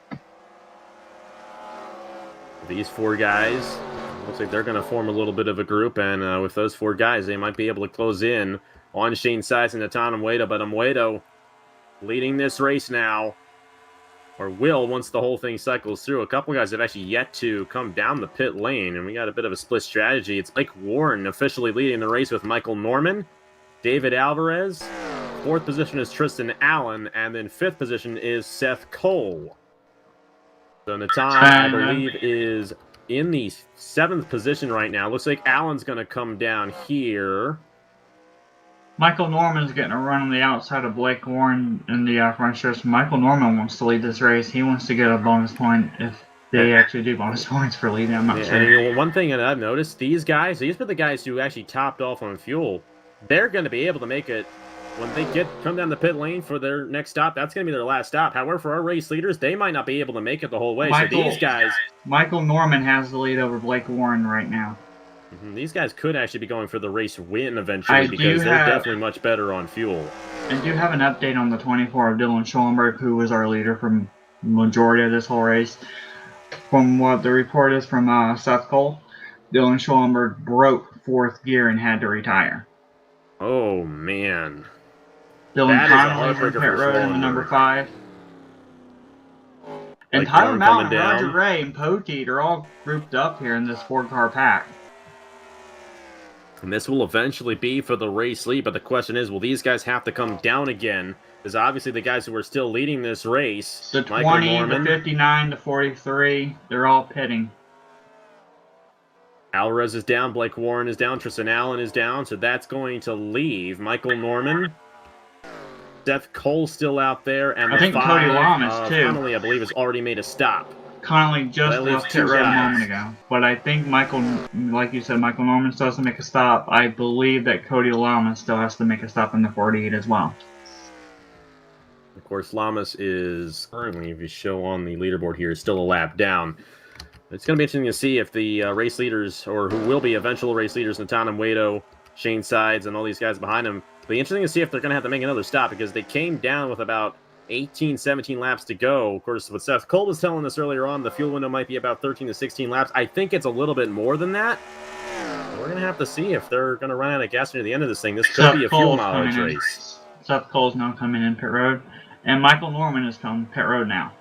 S2: These 4 guys, looks like they're going to form a little bit of a group, and with those 4 guys, they might be able to close in on Shane Sides and Natan Amuedo, but Amuedo leading this race now, or will once the whole thing cycles through. A couple guys have actually yet to come down the pit lane, and we got a bit of a split strategy. It's Blake Warren officially leading the race with Michael Norman, David Alvarez. 4th position is Tristan Allen, and then 5th position is Seth Cole. So Natan, I believe, is in the 7th position right now. Looks like Allen's going to come down here.
S3: Michael Norman's getting a run on the outside of Blake Warren in the front stretch. Michael Norman wants to lead this race. He wants to get a bonus point if they actually do bonus points for leading. I'm not sure.
S2: And you know, one thing that I've noticed, these guys, these are the guys who actually topped off on fuel. They're going to be able to make it when they come down the pit lane for their next stop. That's going to be their last stop. However, for our race leaders, they might not be able to make it the whole way. So these guys,
S3: Michael Norman has the lead over Blake Warren right now.
S2: These guys could actually be going for the race win eventually, because they're definitely much better on fuel.
S3: I do have an update on the 24 of Dylan Schulenberg, who was our leader from the majority of this whole race. From what the report is from Seth Cole, Dylan Schulenberg broke 4th gear and had to retire.
S2: Oh, man.
S3: Dylan Connolly's in pit road in the number 5. And Tyler Mallon, Roger Ray, and Poteet are all grouped up here in this 4-car pack.
S2: And this will eventually be for the race lead, but the question is, will these guys have to come down again? Because obviously the guys who are still leading this race,
S3: the 20, the 59, the 43, they're all pitting.
S2: Alvarez is down, Blake Warren is down, Tristan Allen is down, so that's going to leave Michael Norman, Seth Cole still out there, and
S3: I think Cody Lamas, too.
S2: Connolly, I believe, has already made a stop.
S3: Connolly just left pit road a moment ago. But I think Michael, like you said, Michael Norman still has to make a stop. I believe that Cody Lamas still has to make a stop in the 48 as well.
S2: Of course, Lamas is currently, if you show on the leaderboard here, is still a lap down. It's going to be interesting to see if the race leaders, or who will be eventual race leaders, Natan Muedo, Shane Sides, and all these guys behind him, it'll be interesting to see if they're going to have to make another stop, because they came down with about 18, 17 laps to go. Of course, what Seth Cole was telling us earlier on, the fuel window might be about 13 to 16 laps. I think it's a little bit more than that. We're going to have to see if they're going to run out of gas near the end of this thing. This could be a fuel mileage race.
S3: Seth Cole's now coming in pit road, and Michael Norman is coming pit road now.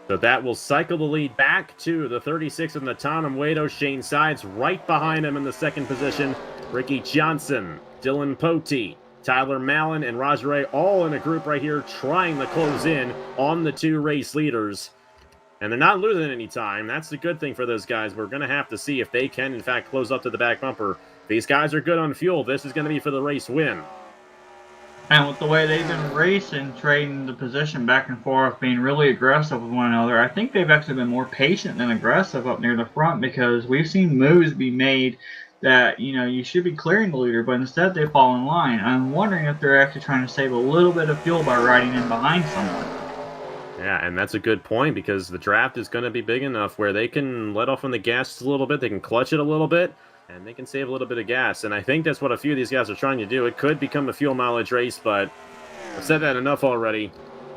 S2: So that will cycle the lead back to the 36 of Natan Muedo. Shane Sides right behind him in the second position. Ricky Johnson, Dylan Pote, Tyler Mallon, and Roger Ray all in a group right here trying to close in on the two race leaders. And they're not losing any time. That's the good thing for those guys. We're going to have to see if they can, in fact, close up to the back bumper. If these guys are good on fuel, this is going to be for the race win.
S3: And with the way they've been racing, trading the position back and forth, being really aggressive with one another, I think they've actually been more patient than aggressive up near the front, because we've seen moves be made that, you know, you should be clearing the leader, but instead they fall in line. I'm wondering if they're actually trying to save a little bit of fuel by riding in behind someone.
S2: Yeah, and that's a good point, because the draft is going to be big enough where they can let off on the gas a little bit, they can clutch it a little bit, and they can save a little bit of gas. And I think that's what a few of these guys are trying to do. It could become a fuel mileage race, but I've said that enough already.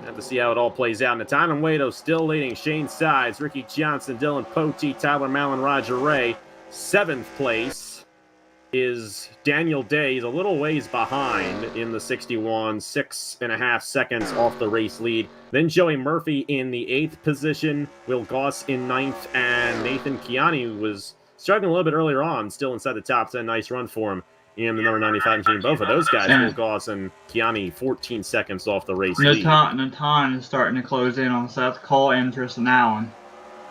S2: Have to see how it all plays out. Natan Muedo still leading. Shane Sides, Ricky Johnson, Dylan Pote, Tyler Mallon, Roger Ray. 7th place is Daniel Day. He's a little ways behind in the 61, 6.5 seconds off the race lead. Then Joey Murphy in the 8th position, Will Goss in 9th, and Nathan Kiani was struggling a little bit earlier on, still inside the top 10. Nice run for him in the number 95 machine. Both of those guys, Will Goss and Kiani, 14 seconds off the race lead.
S3: Natan is starting to close in on Seth Cole and Tristan Allen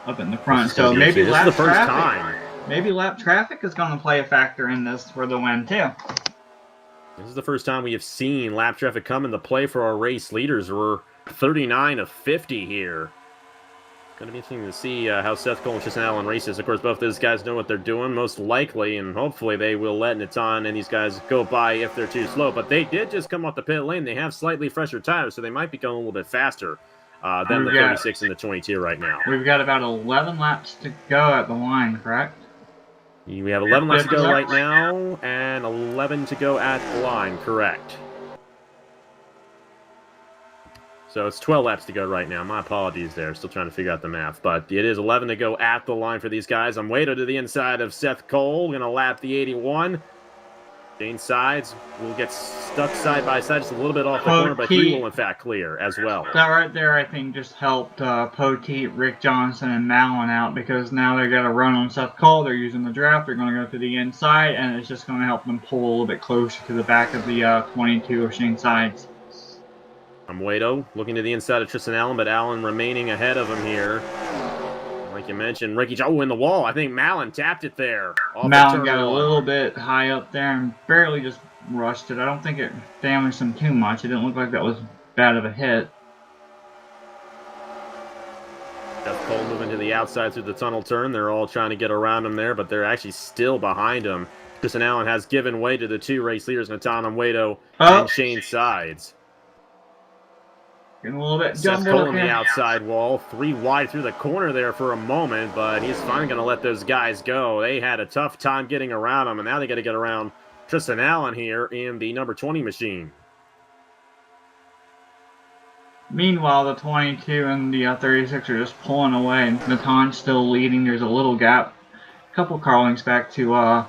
S3: up in the front. So maybe
S2: this is the first time.
S3: Maybe lap traffic is going to play a factor in this for the win, too.
S2: This is the first time we have seen lap traffic come into play for our race leaders. We're 39 of 50 here. Going to be interesting to see how Seth Cole and Tristan Allen races. Of course, both those guys know what they're doing, most likely, and hopefully they will let Natan and these guys go by if they're too slow. But they did just come off the pit lane. They have slightly fresher tires, so they might be going a little bit faster than the 36 and the 22 right now.
S3: We've got about 11 laps to go at the line, correct?
S2: We have 11 laps to go right now, and 11 to go at the line, correct. So it's 12 laps to go right now. My apologies there. Still trying to figure out the math. But it is 11 to go at the line for these guys. I'm Muedo to the inside of Seth Cole. Going to lap the 81. Shane Sides will get stuck side by side just a little bit off the corner, but he will in fact clear as well.
S3: That right there, I think, just helped Poteet, Rick Johnson, and Mallon out, because now they got to run on Seth Cole. They're using the draft. They're going to go to the inside, and it's just going to help them pull a little bit closer to the back of the 22 of Shane Sides.
S2: Muedo looking to the inside of Tristan Allen, but Allen remaining ahead of him here. Like you mentioned, Ricky in the wall. I think Mallon tapped it there.
S3: Mallon got a little bit high up there and barely just rushed it. I don't think it damaged him too much. It didn't look like that was bad of a hit.
S2: Seth Cole moving to the outside through the tunnel turn. They're all trying to get around him there, but they're actually still behind him. Tristan Allen has given way to the two race leaders, Natan Muedo and Shane Sides.
S3: Getting a little bit
S2: Seth Cole on the outside wall, 3 wide through the corner there for a moment, but he's finally going to let those guys go. They had a tough time getting around him, and now they got to get around Tristan Allen here in the number 20 machine.
S3: Meanwhile, the 22 and the 36 are just pulling away. Natan's still leading. There's a little gap. A couple car lengths back to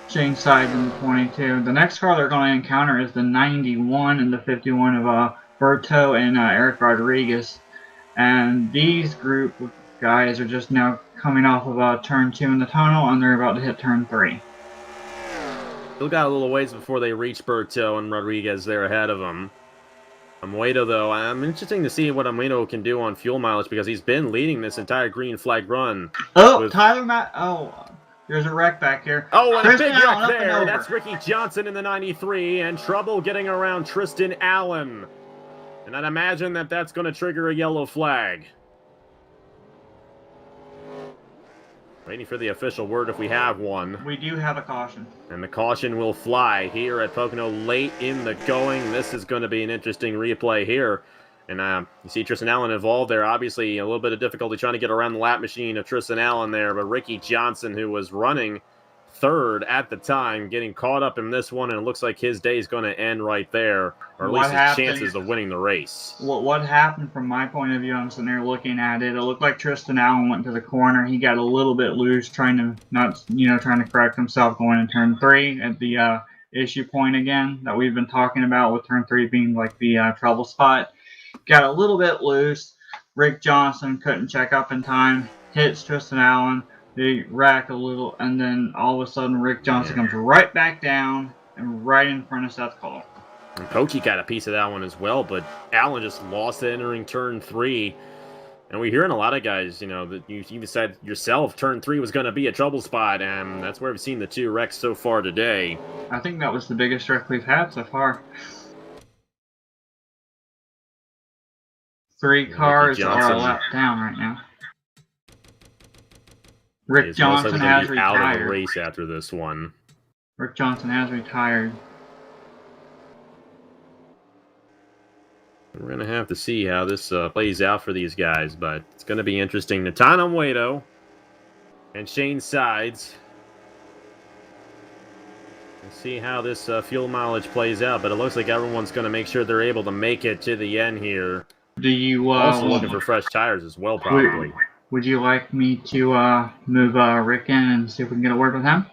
S3: Shane Sides in the 22. The next car they're going to encounter is the 91 and the 51 of Berto and Eric Rodriguez, and these group of guys are just now coming off of turn 2 in the tunnel, and they're about to hit turn 3.
S2: Still got a little ways before they reach Berto and Rodriguez. They're ahead of them. Muedo, though, I'm interesting to see what Muedo can do on fuel mileage, because he's been leading this entire green flag run.
S3: Oh, there's a wreck back here.
S2: Oh, and a big wreck there. That's Ricky Johnson in the 93, and trouble getting around Tristan Allen. And I'd imagine that that's going to trigger a yellow flag. Waiting for the official word if we have one.
S3: We do have a caution.
S2: And the caution will fly here at Pocono late in the going. This is going to be an interesting replay here. And you see Tristan Allen involved there. Obviously, a little bit of difficulty trying to get around the lap machine of Tristan Allen there. But Ricky Johnson, who was running third at the time, getting caught up in this one. And it looks like his day is going to end right there. Or at least his chances of winning the race.
S3: What happened from my point of view, I'm sitting there looking at it. It looked like Tristan Allen went to the corner. He got a little bit loose, trying to correct himself going in turn 3 at the issue point again that we've been talking about, with turn 3 being like the trouble spot. Got a little bit loose. Rick Johnson couldn't check up in time. Hits Tristan Allen. They rack a little, and then all of a sudden Rick Johnson comes right back down and right in front of Seth Cole.
S2: And Kochi got a piece of that one as well, but Allen just lost it entering turn 3. And we're hearing a lot of guys, that you even said yourself, turn 3 was going to be a trouble spot, and that's where we've seen the 2 wrecks so far today.
S3: I think that was the biggest wreck we've had so far. 3 cars are a lap down right now. Rick Johnson has retired.
S2: Out of the race after this one.
S3: Rick Johnson has retired.
S2: We're going to have to see how this plays out for these guys, but it's going to be interesting. Natana Muedo and Shane Sides. We'll see how this fuel mileage plays out, but it looks like everyone's going to make sure they're able to make it to the end here.
S3: Do you
S2: also looking for fresh tires as well, probably.
S3: Would you like me to move Rick in and see if we can get a word with him?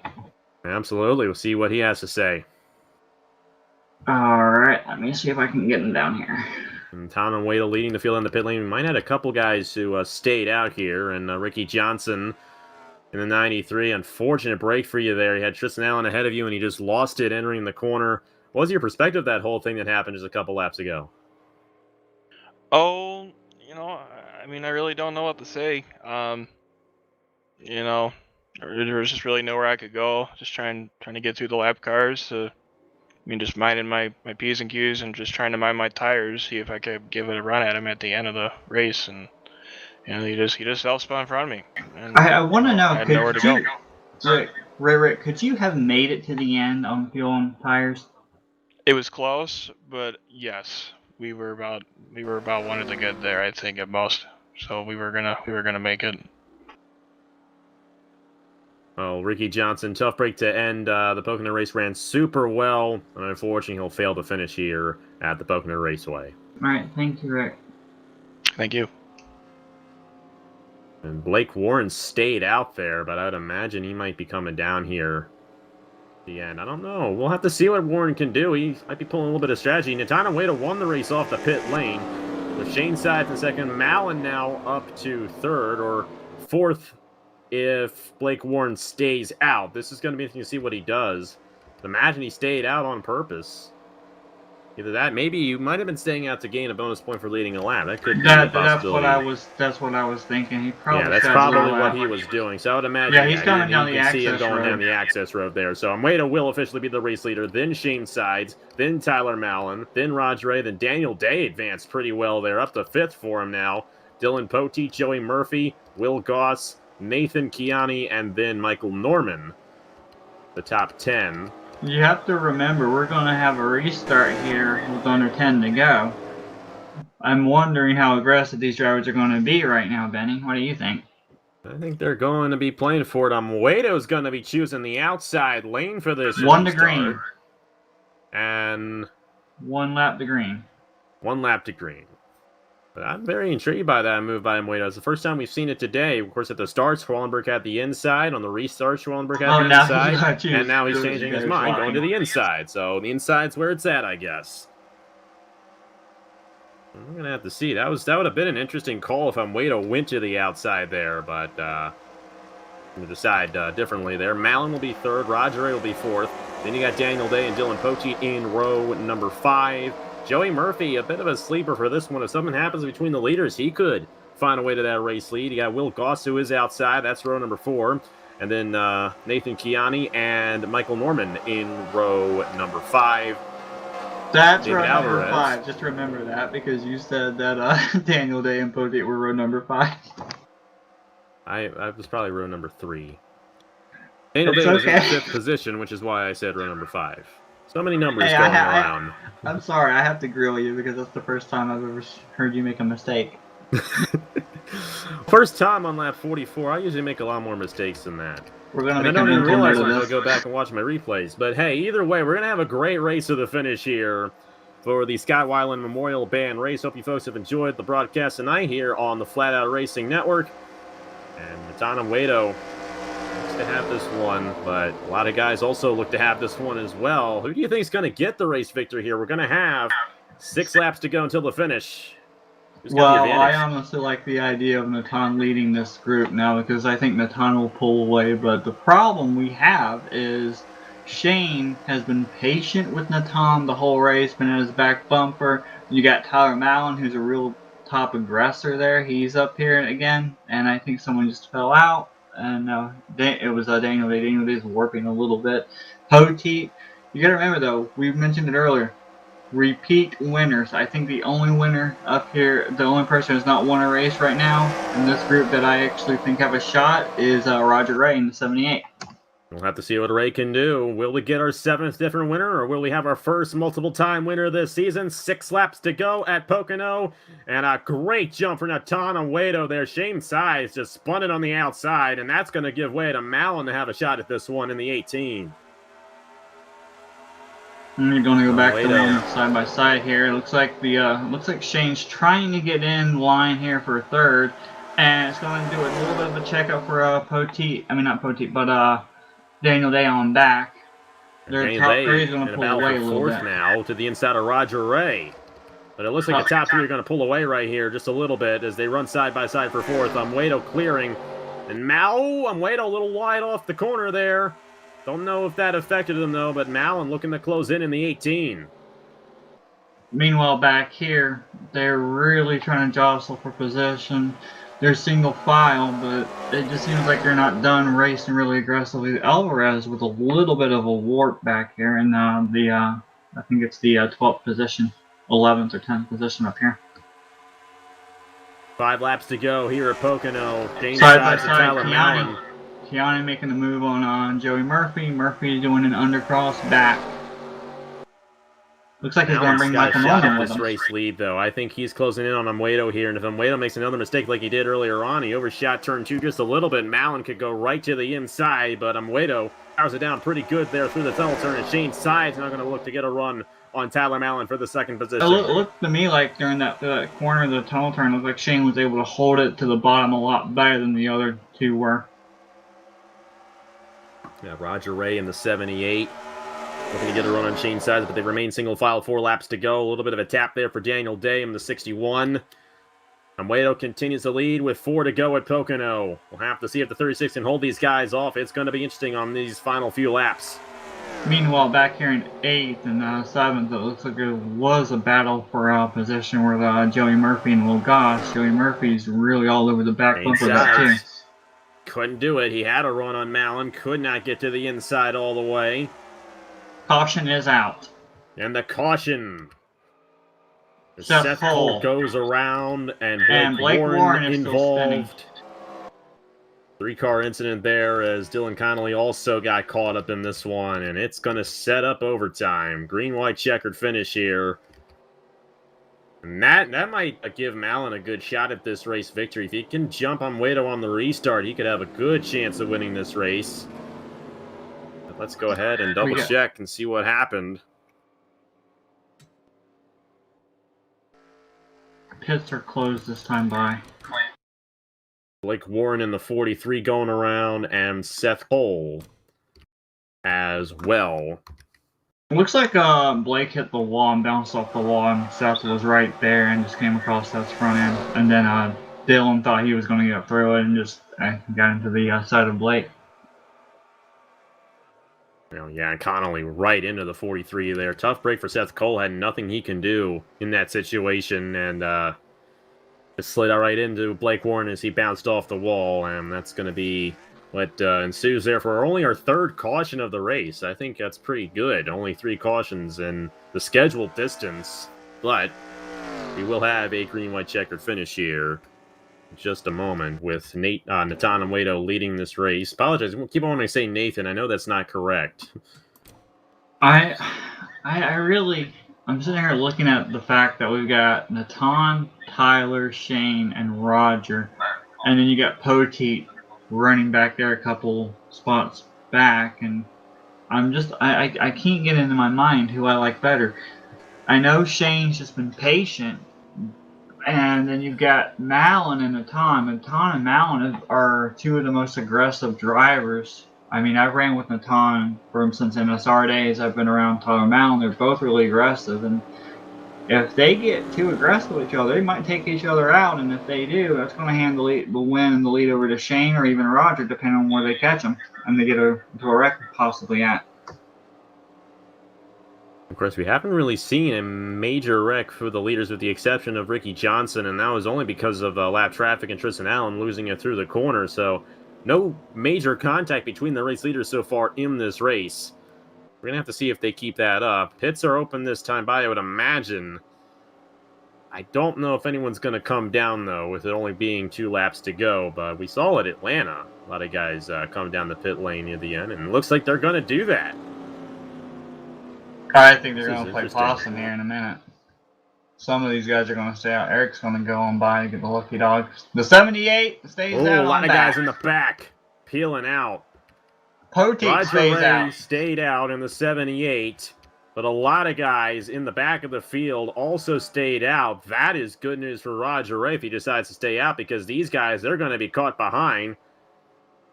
S2: Absolutely. We'll see what he has to say.
S3: Alright, let me see if I can get him down here.
S2: And Tom and Wade leading the field in the pit lane. We might have had a couple guys who stayed out here. And Ricky Johnson in the 93. Unfortunate break for you there. You had Tristan Allen ahead of you, and he just lost it entering the corner. What was your perspective of that whole thing that happened just a couple laps ago?
S4: Oh, I really don't know what to say. There was just really nowhere I could go. Just trying to get through the lap cars. Just minding my P's and Q's and just trying to mind my tires, see if I could give it a run at him at the end of the race. And he just self-spun in front of me. And
S3: I want to know,
S4: I had nowhere to go.
S3: Rick, could you have made it to the end on fuel and tires?
S4: It was close, but yes, we were about one of the good there, I think, at most. So we were gonna make it.
S2: Well, Ricky Johnson, tough break to end. The Pocono race ran super well, and unfortunately he'll fail to finish here at the Pocono Raceway.
S3: All right, thank you, Rick.
S4: Thank you.
S2: And Blake Warren stayed out there, but I'd imagine he might be coming down here at the end. I don't know. We'll have to see what Warren can do. He might be pulling a little bit of strategy. Natana Ueda won the race off the pit lane. With Shane Sides in second, Mallon now up to third or fourth if Blake Warren stays out. This is going to be interesting to see what he does. Imagine he stayed out on purpose. Either that, maybe you might have been staying out to gain a bonus point for leading a lap. That could be a possibility.
S3: That's what I was thinking. He probably
S2: that's probably what he was doing. So I would imagine.
S3: Yeah, he's coming down the access road.
S2: You can see him going down the access road there. So Muedo will officially be the race leader. Then Shane Sides. Then Tyler Mallon. Then Roger Ray. Then Daniel Day advanced pretty well there, up to fifth for him now. Dylan Pote, Joey Murphy, Will Goss, Nathan Kiani, and then Michael Norman. The top 10.
S3: You have to remember, we're going to have a restart here with under 10 to go. I'm wondering how aggressive these drivers are going to be right now, Benny. What do you think?
S2: I think they're going to be playing for it. Muedo's going to be choosing the outside lane for this.
S3: 1 to green.
S2: And
S3: 1 lap to green.
S2: 1 lap to green. But I'm very intrigued by that move by Muedo. It's the first time we've seen it today. Of course, at the start, Schwallenberg had the inside. On the restart, Schwallenberg had the inside. And now he's changing his mind, going to the inside. So the inside's where it's at, I guess. I'm going to have to see. That would have been an interesting call if Muedo went to the outside there. But I'm going to decide differently there. Mallon will be third. Roger Ray will be fourth. Then you got Daniel Day and Dylan Pote in row number 5. Joey Murphy, a bit of a sleeper for this one. If something happens between the leaders, he could find a way to that race lead. You got Will Goss, who is outside. That's row number 4. And then Nathan Kiani and Michael Norman in row number 5.
S3: That's
S2: David
S3: row number
S2: Alvarez.
S3: 5. Just remember that because you said that Daniel Day and Poteet were row number 5.
S2: I was probably row number 3. Daniel
S3: It's
S2: Day was in
S3: okay.
S2: 5th position, which is why I said row number 5. So many numbers
S3: Hey,
S2: going around.
S3: I'm sorry, I have to grill you because that's the first time I've ever heard you make a mistake.
S2: First time on lap 44. I usually make a lot more mistakes than that.
S3: We're gonna
S2: And I
S3: make
S2: don't
S3: an
S2: even
S3: mental
S2: realize
S3: note
S2: it
S3: of
S2: until I
S3: this.
S2: go back and watch my replays. But hey, either way, we're going to have a great race to the finish here for the Scott Weiland Memorial Band race. Hope you folks have enjoyed the broadcast tonight here on the Flatout Racing Network. And Matana Waito looks to have this one, but a lot of guys also look to have this one as well. Who do you think is going to get the race victory here? We're going to have 6 laps to go until the finish. Who's got the
S3: Well, I
S2: advantage?
S3: honestly like the idea of Natan leading this group now because I think Natan will pull away, but the problem we have is Shane has been patient with Natan the whole race, been at his back bumper. You got Tyler Mallon, who's a real top aggressor there. He's up here again, and I think someone just fell out, and it was Daniel Day. Daniel Day's warping a little bit. Poteet, you gotta remember though, we mentioned it earlier, repeat winners. I think the only winner up here, the only person who's not won a race right now in this group that I actually think have a shot is Roger Ray in the 78.
S2: We'll have to see what Ray can do. Will we get our 7th different winner, or will we have our first multiple-time winner this season? 6 laps to go at Pocono, and a great jump for Natana Waito there. Shane Size just spun it on the outside, and that's going to give way to Mallon to have a shot at this one in the 18.
S3: And we're going to go back to
S2: Waito.
S3: one side by side here. It looks like Shane's trying to get in line here for third, and it's going to do a little bit of a checkup for Poteet. I mean, not Poteet, but Daniel Day on back. Their top three is going to pull away a little
S2: fourth
S3: bit.
S2: now to the inside of Roger Ray. But it looks like the top 3 are going to pull away right here just a little bit as they run side by side for fourth. Waito clearing. And Waito a little wide off the corner there. Don't know if that affected him, though, but Mallon looking to close in the 18.
S3: Meanwhile, back here, they're really trying to jostle for position. They're single file, but it just seems like they're not done racing really aggressively. Alvarez with a little bit of a warp back here in I think it's the 12th position, 11th or 10th position up here.
S2: 5 laps to go here at Pocono. James
S3: Side by
S2: Size to
S3: side,
S2: Tyler Mallon.
S3: Keanu making the move on Joey Murphy. Murphy doing an undercross back. Looks like he's going to bring
S2: Mallon's got
S3: Michael
S2: a shot
S3: Nolan
S2: at
S3: with
S2: this
S3: him.
S2: race lead, though. I think he's closing in on Waito here, and if Waito makes another mistake like he did earlier on, he overshot turn 2 just a little bit. Mallon could go right to the inside, but Waito powers it down pretty good there through the tunnel turn, and Shane Side's not going to look to get a run on Tyler Mallon for the 2nd position.
S3: It looked to me like during that corner of the tunnel turn, it looked like Shane was able to hold it to the bottom a lot better than the other two were.
S2: Yeah, Roger Ray in the 78. Looking to get a run on Shane Size, but they remain single file. 4 laps to go. A little bit of a tap there for Daniel Day in the 61. Waito continues to lead with 4 to go at Pocono. We'll have to see if the 36 can hold these guys off. It's going to be interesting on these final few laps.
S3: Meanwhile, back here in 8th and 7th, it looks like it was a battle for position with Joey Murphy and Will Goss. Joey Murphy's really all over the back bumper of that too.
S2: Couldn't do it. He had a run on Mallon. Could not get to the inside all the way.
S3: Caution is out.
S2: And the caution.
S3: Seth
S2: Cole
S3: Cole
S2: goes around, and
S3: Blake Warren is still spinning.
S2: involved. 3-car incident there as Dylan Connolly also got caught up in this one, and it's going to set up overtime. Green-white checkered finish here. And that might give Mallon a good shot at this race victory. If he can jump on Waito on the restart, he could have a good chance of winning this race. But let's go ahead and double check and see what happened.
S3: Pits are closed this time by.
S2: Blake Warren in the 43 going around, and Seth Cole as well.
S3: It looks like Blake hit the wall and bounced off the wall, and Seth was right there and just came across Seth's front end. And then Dylan thought he was going to get through it and just got into the side of Blake.
S2: Yeah, and Connolly right into the 43 there. Tough break for Seth Cole. Had nothing he can do in that situation, and just slid right into Blake Warren as he bounced off the wall, and that's going to be what ensues there for only our third caution of the race. I think that's pretty good. Only 3 cautions in the scheduled distance, but we will have a green-white checkered finish here in just a moment with Nathan Amuedo leading this race. Apologize, I keep on wanting to say Nathan. I know that's not correct.
S3: I'm sitting here looking at the fact that we've got Natan, Tyler, Shane, and Roger, and then you got Poteet running back there a couple spots back, and I can't get into my mind who I like better. I know Shane's just been patient, and then you've got Malin and Natan. Natan and Malin are 2 of the most aggressive drivers. I mean, I've ran with Natan from since MSR days. I've been around Tyler Malin. They're both really aggressive, and if they get too aggressive with each other, they might take each other out. And if they do, that's going to hand the win and the lead over to Shane or even Roger, depending on where they catch them and they get into a wreck possibly at.
S2: Of course, we haven't really seen a major wreck for the leaders with the exception of Ricky Johnson, and that was only because of lap traffic and Tristan Allen losing it through the corner, so no major contact between the race leaders so far in this race. We're going to have to see if they keep that up. Pits are open this time by, I would imagine. I don't know if anyone's going to come down, though, with it only being 2 laps to go, but we saw at Atlanta a lot of guys come down the pit lane near the end, and it looks like they're going to do that.
S3: I think they're going to play possum here in a minute. Some of these guys are going to stay out. Eric's going to go on by and get the lucky dog. The 78 stays out.
S2: A lot of guys in the back peeling out.
S3: Poteet stays out.
S2: Stayed out in the 78, but a lot of guys in the back of the field also stayed out. That is good news for Roger Ray if he decides to stay out, because these guys, they're going to be caught behind.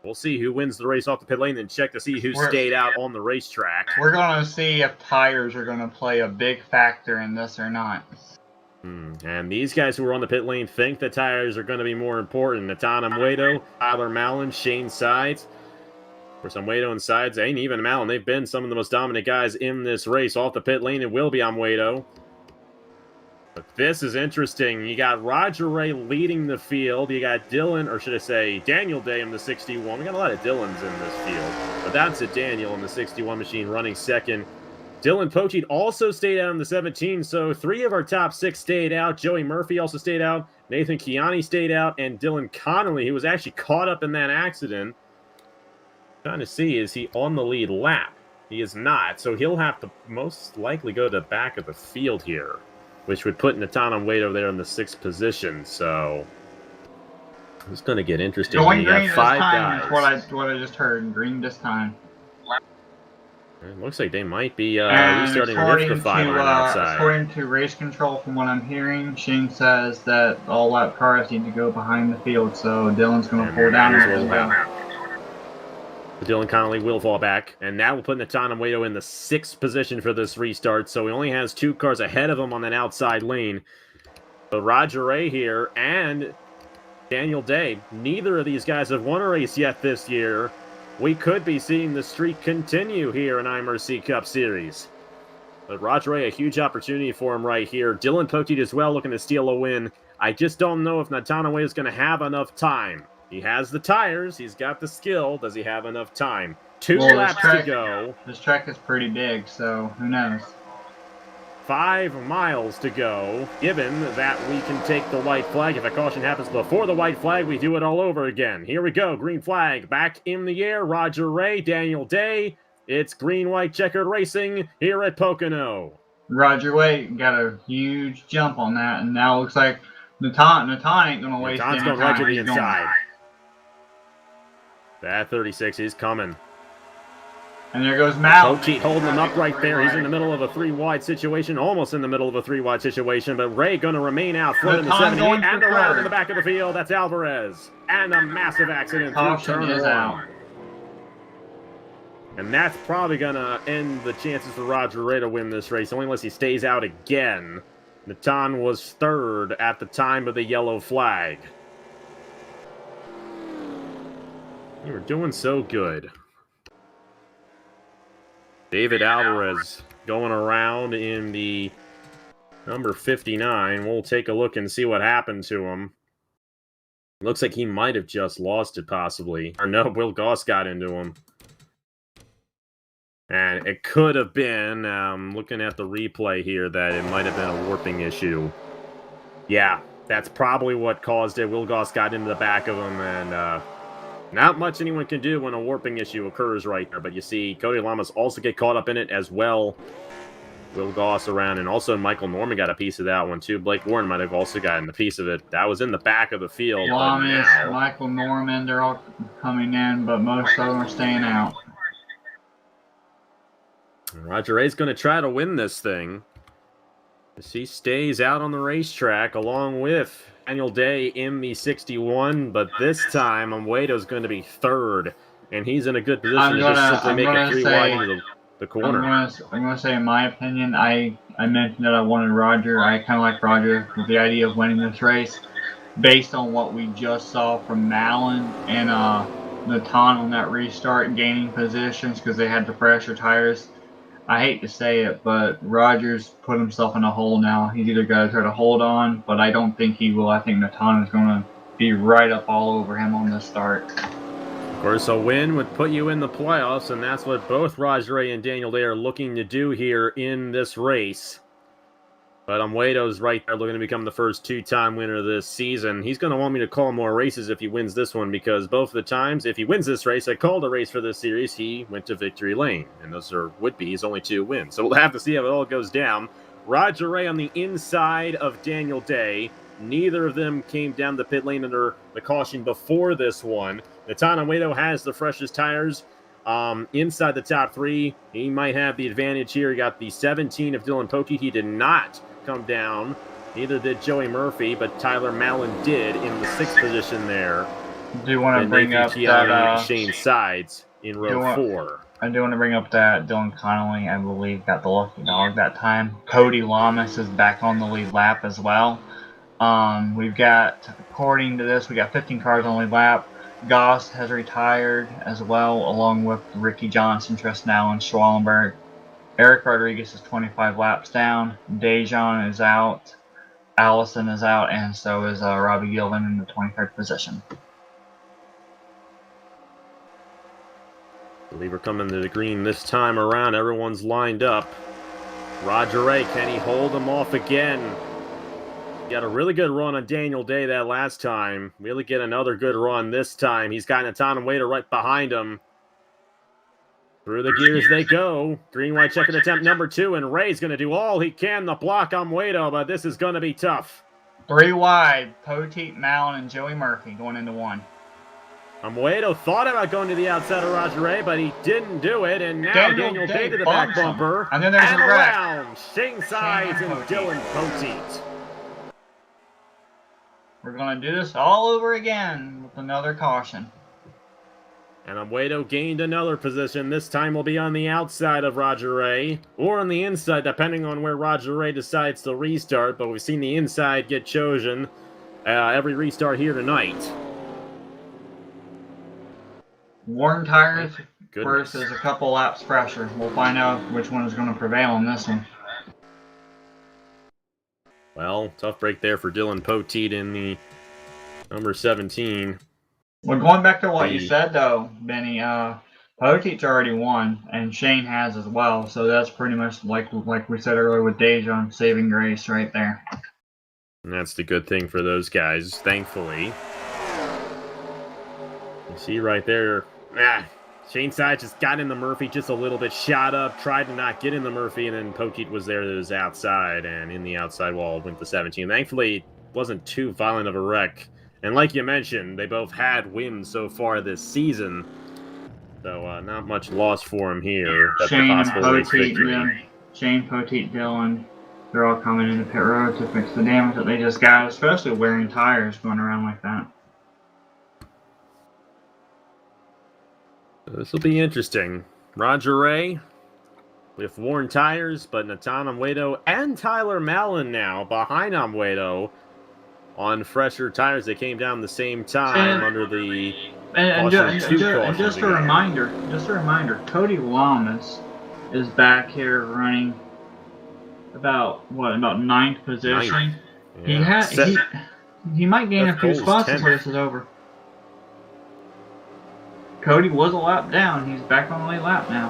S2: We'll see who wins the race off the pit lane and check to see who stayed out on the racetrack.
S3: We're going to see if tires are going to play a big factor in this or not.
S2: And these guys who are on the pit lane think the tires are going to be more important. Natan Amuedo, Tyler Malin, Shane Sides. For some Amuedo and Sides, and even Malin, they've been some of the most dominant guys in this race. Off the pit lane, it will be Amuedo. But this is interesting. You got Roger Ray leading the field. You got Dylan, or should I say Daniel Day in the 61. We got a lot of Dylans in this field. But that's a Daniel in the 61 machine running second. Dylan Poteet also stayed out in the 17, so 3 of our top 6 stayed out. Joey Murphy also stayed out. Nathan Kiani stayed out. And Dylan Connolly, who was actually caught up in that accident. Trying to see, is he on the lead lap? He is not, so he'll have to most likely go to the back of the field here, which would put Natan Amuedo there in the 6th position, so it's going to get interesting.
S3: Going green this time is what I just heard. Green this time.
S2: It looks like they might be restarting lift on outside.
S3: According to race control, from what I'm hearing, Shane says that all lap cars need to go behind the field, so Dylan's going to pull down as well.
S2: Dylan Connolly will fall back, and that will put Natan Amuedo in the 6th position for this restart, so he only has 2 cars ahead of him on that outside lane. But Roger Ray here and Daniel Day, neither of these guys have won a race yet this year. We could be seeing the streak continue here in IMRC Cup Series. But Roger Ray, a huge opportunity for him right here. Dylan Poteet as well, looking to steal a win. I just don't know if Natan Amuedo is going to have enough time. He has the tires. He's got the skill. Does he have enough time? 2 laps to go.
S3: This track is pretty big, so who knows?
S2: 5 miles to go. Given that we can take the white flag. If a caution happens before the white flag, we do it all over again. Here we go. Green flag back in the air. Roger Ray, Daniel Day. It's green-white checkered racing here at Pocono.
S3: Roger Ray got a huge jump on that, and now it looks like Natan ain't going to waste any time.
S2: Natan's going right to the inside. That 36 is coming.
S3: And there goes Mal.
S2: Poteet holding him up right there. He's in the middle of a 3-wide situation, almost in the middle of a 3-wide situation, but Ray going to remain out front in the 78 and around in the back of the field. That's Alvarez. And a massive accident through turn 1. And that's probably going to end the chances for Roger Ray to win this race, only unless he stays out again. Natan was 3rd at the time of the yellow flag. You were doing so good. David Alvarez going around in the number 59. We'll take a look and see what happened to him. Looks like he might have just lost it, possibly. Or no, Will Goss got into him. And it could have been, looking at the replay here, that it might have been a warping issue. Yeah, that's probably what caused it. Will Goss got into the back of him, and not much anyone can do when a warping issue occurs right there. But you see, Cody Lamas also get caught up in it as well. Will Goss around, and also Michael Norman got a piece of that one too. Blake Warren might have also gotten a piece of it. That was in the back of the field.
S3: Lamas, Michael Norman, they're all coming in, but most of them are staying out.
S2: Roger Ray's going to try to win this thing. As he stays out on the racetrack along with Daniel Day in the 61, but this time Amwedo's going to be third, and he's in a good position to just simply make a 3 wide into the corner.
S3: I'm going to say, in my opinion, I mentioned that I wanted Roger. I kind of like Roger with the idea of winning this race based on what we just saw from Mallon and Natan on that restart, gaining positions because they had the fresher tires. I hate to say it, but Rogers put himself in a hole now. He's either got to try to hold on, but I don't think he will. I think Natan is going to be right up all over him on this start.
S2: Of course, a win would put you in the playoffs, and that's what both Roger Ray and Daniel Day are looking to do here in this race. But Amwedo's right there looking to become the first 2-time winner this season. He's going to want me to call more races if he wins this one, because both of the times, if he wins this race, I called a race for this series, he went to victory lane. And those are would-be his only 2 wins. So we'll have to see how it all goes down. Roger Ray on the inside of Daniel Day. Neither of them came down the pit lane under the caution before this one. Natan Amwedo has the freshest tires. Inside the top 3, he might have the advantage here. He got the 17 of Dylan Pokey. He did not come down. Neither did Joey Murphy, but Tyler Mallon did in the 6th position there.
S3: Do you want to bring up that
S2: Shane Sides in row 4?
S3: I do want to bring up that Dylan Connolly, I believe, got the lucky dog that time. Cody Lamas is back on the lead lap as well. We've got, according to this, we got 15 cars on the lead lap. Goss has retired as well, along with Ricky Johnson, Tristan Allen, Schwallenberg. Eric Rodriguez is 25 laps down. Dejan is out. Allison is out, and so is Robbie Gillen in the 23rd position.
S2: I believe we're coming to the green this time around. Everyone's lined up. Roger Ray, can he hold them off again? Got a really good run on Daniel Day that last time. Really get another good run this time. He's got Natan Amwedo right behind him. Through the gears they go. Green white checkered attempt number 2, and Ray's going to do all he can to block Amwedo, but this is going to be tough.
S3: 3 wide. Poteet, Mallon, and Joey Murphy going into 1.
S2: Amwedo thought about going to the outside of Roger Ray, but he didn't do it, and now Daniel Day to the back bumper.
S3: And then there's a wreck.
S2: Around. Shane Sides and Dylan Poteet.
S3: We're going to do this all over again with another caution.
S2: And Amwedo gained another position. This time will be on the outside of Roger Ray, or on the inside, depending on where Roger Ray decides to restart. But we've seen the inside get chosen every restart here tonight.
S3: Warm tires versus a couple laps fresher. We'll find out which one is going to prevail on this one.
S2: Well, tough break there for Dylan Poteet in the number 17.
S3: Well, going back to what you said, though, Benny, Poteet's already won, and Shane has as well, so that's pretty much like we said earlier with Dejan, saving grace right there.
S2: And that's the good thing for those guys, thankfully. You see right there, Shane Sides just got in the Murphy just a little bit, shot up, tried to not get in the Murphy, and then Poteet was there that was outside, and in the outside wall went to 17. Thankfully, it wasn't too violent of a wreck. And like you mentioned, they both had wins so far this season. So not much loss for him here.
S3: Shane Poteet, Dylan, they're all coming into pit road to fix the damage that they just got, especially wearing tires going around like that.
S2: This will be interesting. Roger Ray with worn tires, but Natan Amwedo and Tyler Mallon now behind Amwedo on fresher tires. They came down the same time under the
S3: just a reminder, Cody Lamas is back here running about 9th position.
S2: Yeah.
S3: He might gain
S2: Seth
S3: a few
S2: Cole's
S3: spots
S2: 10th.
S3: before this is over. Cody was a lap down. He's back on the late lap now.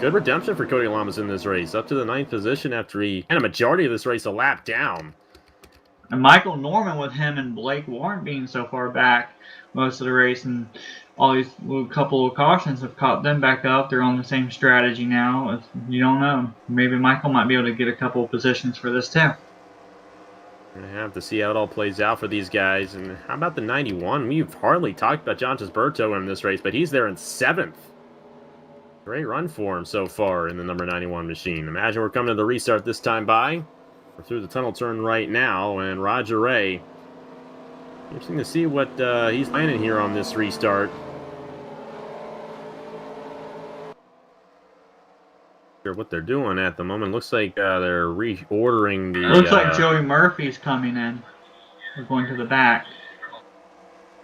S2: Good redemption for Cody Lamas in this race. Up to the 9th position after he had a majority of this race a lap down.
S3: And Michael Norman, with him and Blake Warren being so far back most of the race, and all these couple of cautions have caught them back up. They're on the same strategy now. You don't know. Maybe Michael might be able to get a couple of positions for this too.
S2: We have to see how it all plays out for these guys. And how about the 91? We've hardly talked about John Gisberto in this race, but he's there in 7th. Great run for him so far in the number 91 machine. Imagine we're coming to the restart this time by. We're through the tunnel turn right now, and Roger Ray. Interesting to see what he's planning here on this restart. Sure what they're doing at the moment. Looks like they're reordering the...
S3: Looks like Joey Murphy's coming in. We're going to the back.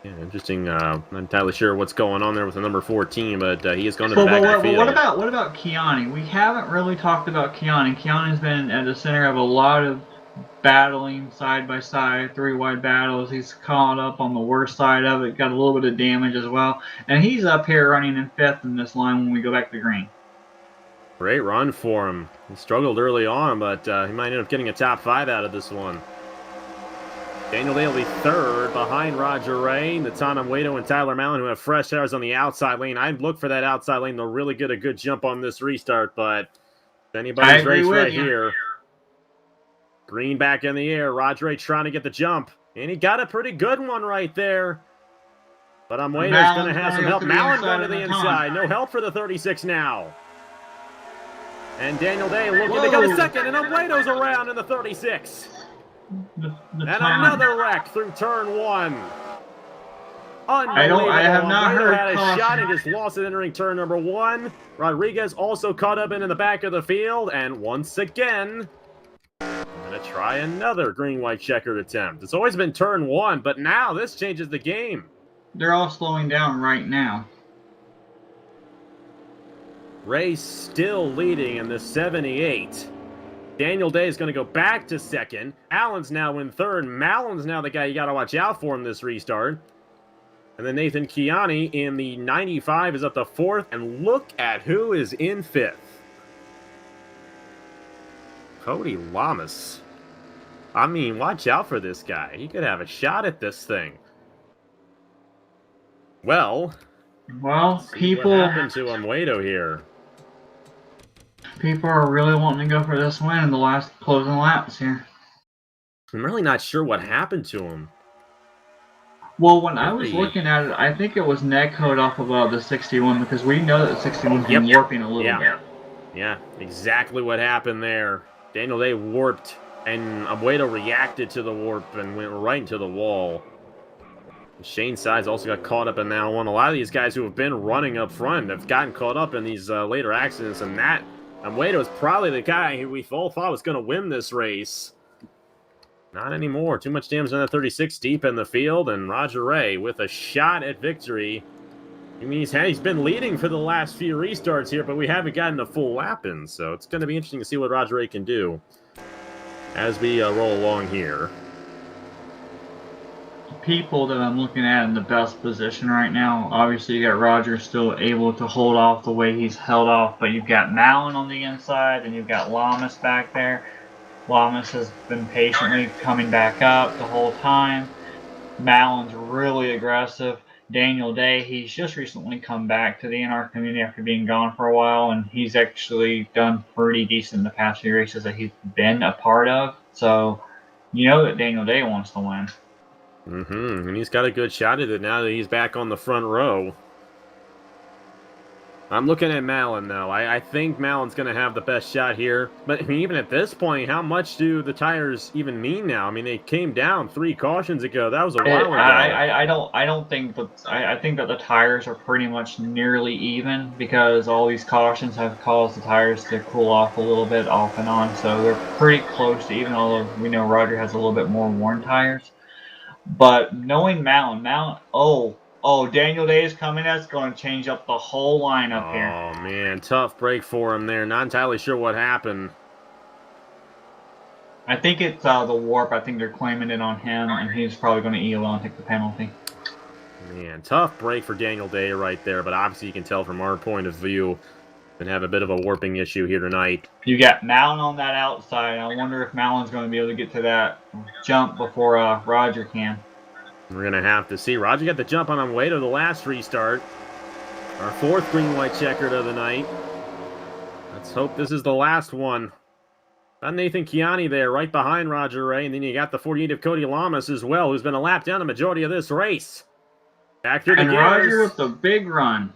S2: Yeah, interesting. Not entirely sure what's going on there with the number 14, but he is going to the back of the field.
S3: What about Keani? We haven't really talked about Keani. Keani's been at the center of a lot of battling side by side, 3 wide battles. He's caught up on the worst side of it, got a little bit of damage as well. And he's up here running in 5th in this line when we go back to green.
S2: Great run for him. He struggled early on, but he might end up getting a top 5 out of this one. Daniel Day will be 3rd behind Roger Ray, Natana Muedo, and Tyler Mallon, who have fresh tires on the outside lane. I'd look for that outside lane to really get a good jump on this restart, but it's anybody's race right here. Green back in the air. Roger Ray trying to get the jump, and he got a pretty good one right there. But Muedo's going to have some help. Mallon going to the inside. No help for the 36 now. And Daniel Day looking to get a second, and Muedo's around in the 36. And another wreck through turn 1. Unbelievable.
S3: I have not heard
S2: had a
S3: caution.
S2: shot and just lost it entering turn number 1. Rodriguez also caught up in the back of the field, and once again, I'm going to try another green-white checkered attempt. It's always been turn 1, but now this changes the game.
S3: They're all slowing down right now.
S2: Ray still leading in the 78. Daniel Day is going to go back to 2nd. Allen's now in 3rd. Mallon's now the guy you got to watch out for in this restart. And then Nathan Keani in the 95 is up to 4th. And look at who is in 5th. Cody Lamas. I mean, watch out for this guy. He could have a shot at this thing. Well,
S3: people...
S2: What happened to Muedo here?
S3: People are really wanting to go for this win in the last closing laps here.
S2: I'm really not sure what happened to him.
S3: Well, when I was looking at it, I think it was neck code off of the 61, because we know that the 61's been warping a little bit.
S2: Yeah, exactly what happened there. Daniel Day warped, and Muedo reacted to the warp and went right into the wall. Shane Sides also got caught up in that one. A lot of these guys who have been running up front have gotten caught up in these later accidents, and that Muedo is probably the guy who we all thought was going to win this race. Not anymore. Too much damage on that 36 deep in the field, and Roger Ray with a shot at victory. I mean, he's been leading for the last few restarts here, but we haven't gotten a full lap in, so it's going to be interesting to see what Roger Ray can do as we roll along here.
S3: People that I'm looking at in the best position right now, obviously you got Roger still able to hold off the way he's held off, but you've got Mallon on the inside, and you've got Lamas back there. Lamas has been patiently coming back up the whole time. Mallon's really aggressive. Daniel Day, he's just recently come back to the NR community after being gone for a while, and he's actually done pretty decent in the past few races that he's been a part of. So you know that Daniel Day wants to win.
S2: And he's got a good shot at it now that he's back on the front row. I'm looking at Mallon, though. I think Mallon's going to have the best shot here. But I mean, even at this point, how much do the tires even mean now? I mean, they came down 3 cautions ago. That was a while ago.
S3: I don't think that. I think that the tires are pretty much nearly even, because all these cautions have caused the tires to cool off a little bit off and on. So they're pretty close to even, although we know Roger has a little bit more worn tires. But knowing Mallon, Daniel Day is coming. That's going to change up the whole lineup here.
S2: Oh, man. Tough break for him there. Not entirely sure what happened.
S3: I think it's the warp. I think they're claiming it on him, and he's probably going to ELO and take the penalty.
S2: Man, tough break for Daniel Day right there, but obviously you can tell from our point of view and have a bit of a warping issue here tonight.
S3: You got Malin on that outside. I wonder if Malin's going to be able to get to that jump before Roger can.
S2: We're going to have to see. Roger got the jump on way to the last restart. Our 4th green-white checkered of the night. Let's hope this is the last one. Got Nathan Chiani there right behind Roger Ray, and then you got the 48 of Cody Lamas as well, who's been a lap down the majority of this race. Back through the gears.
S3: Roger with the big run.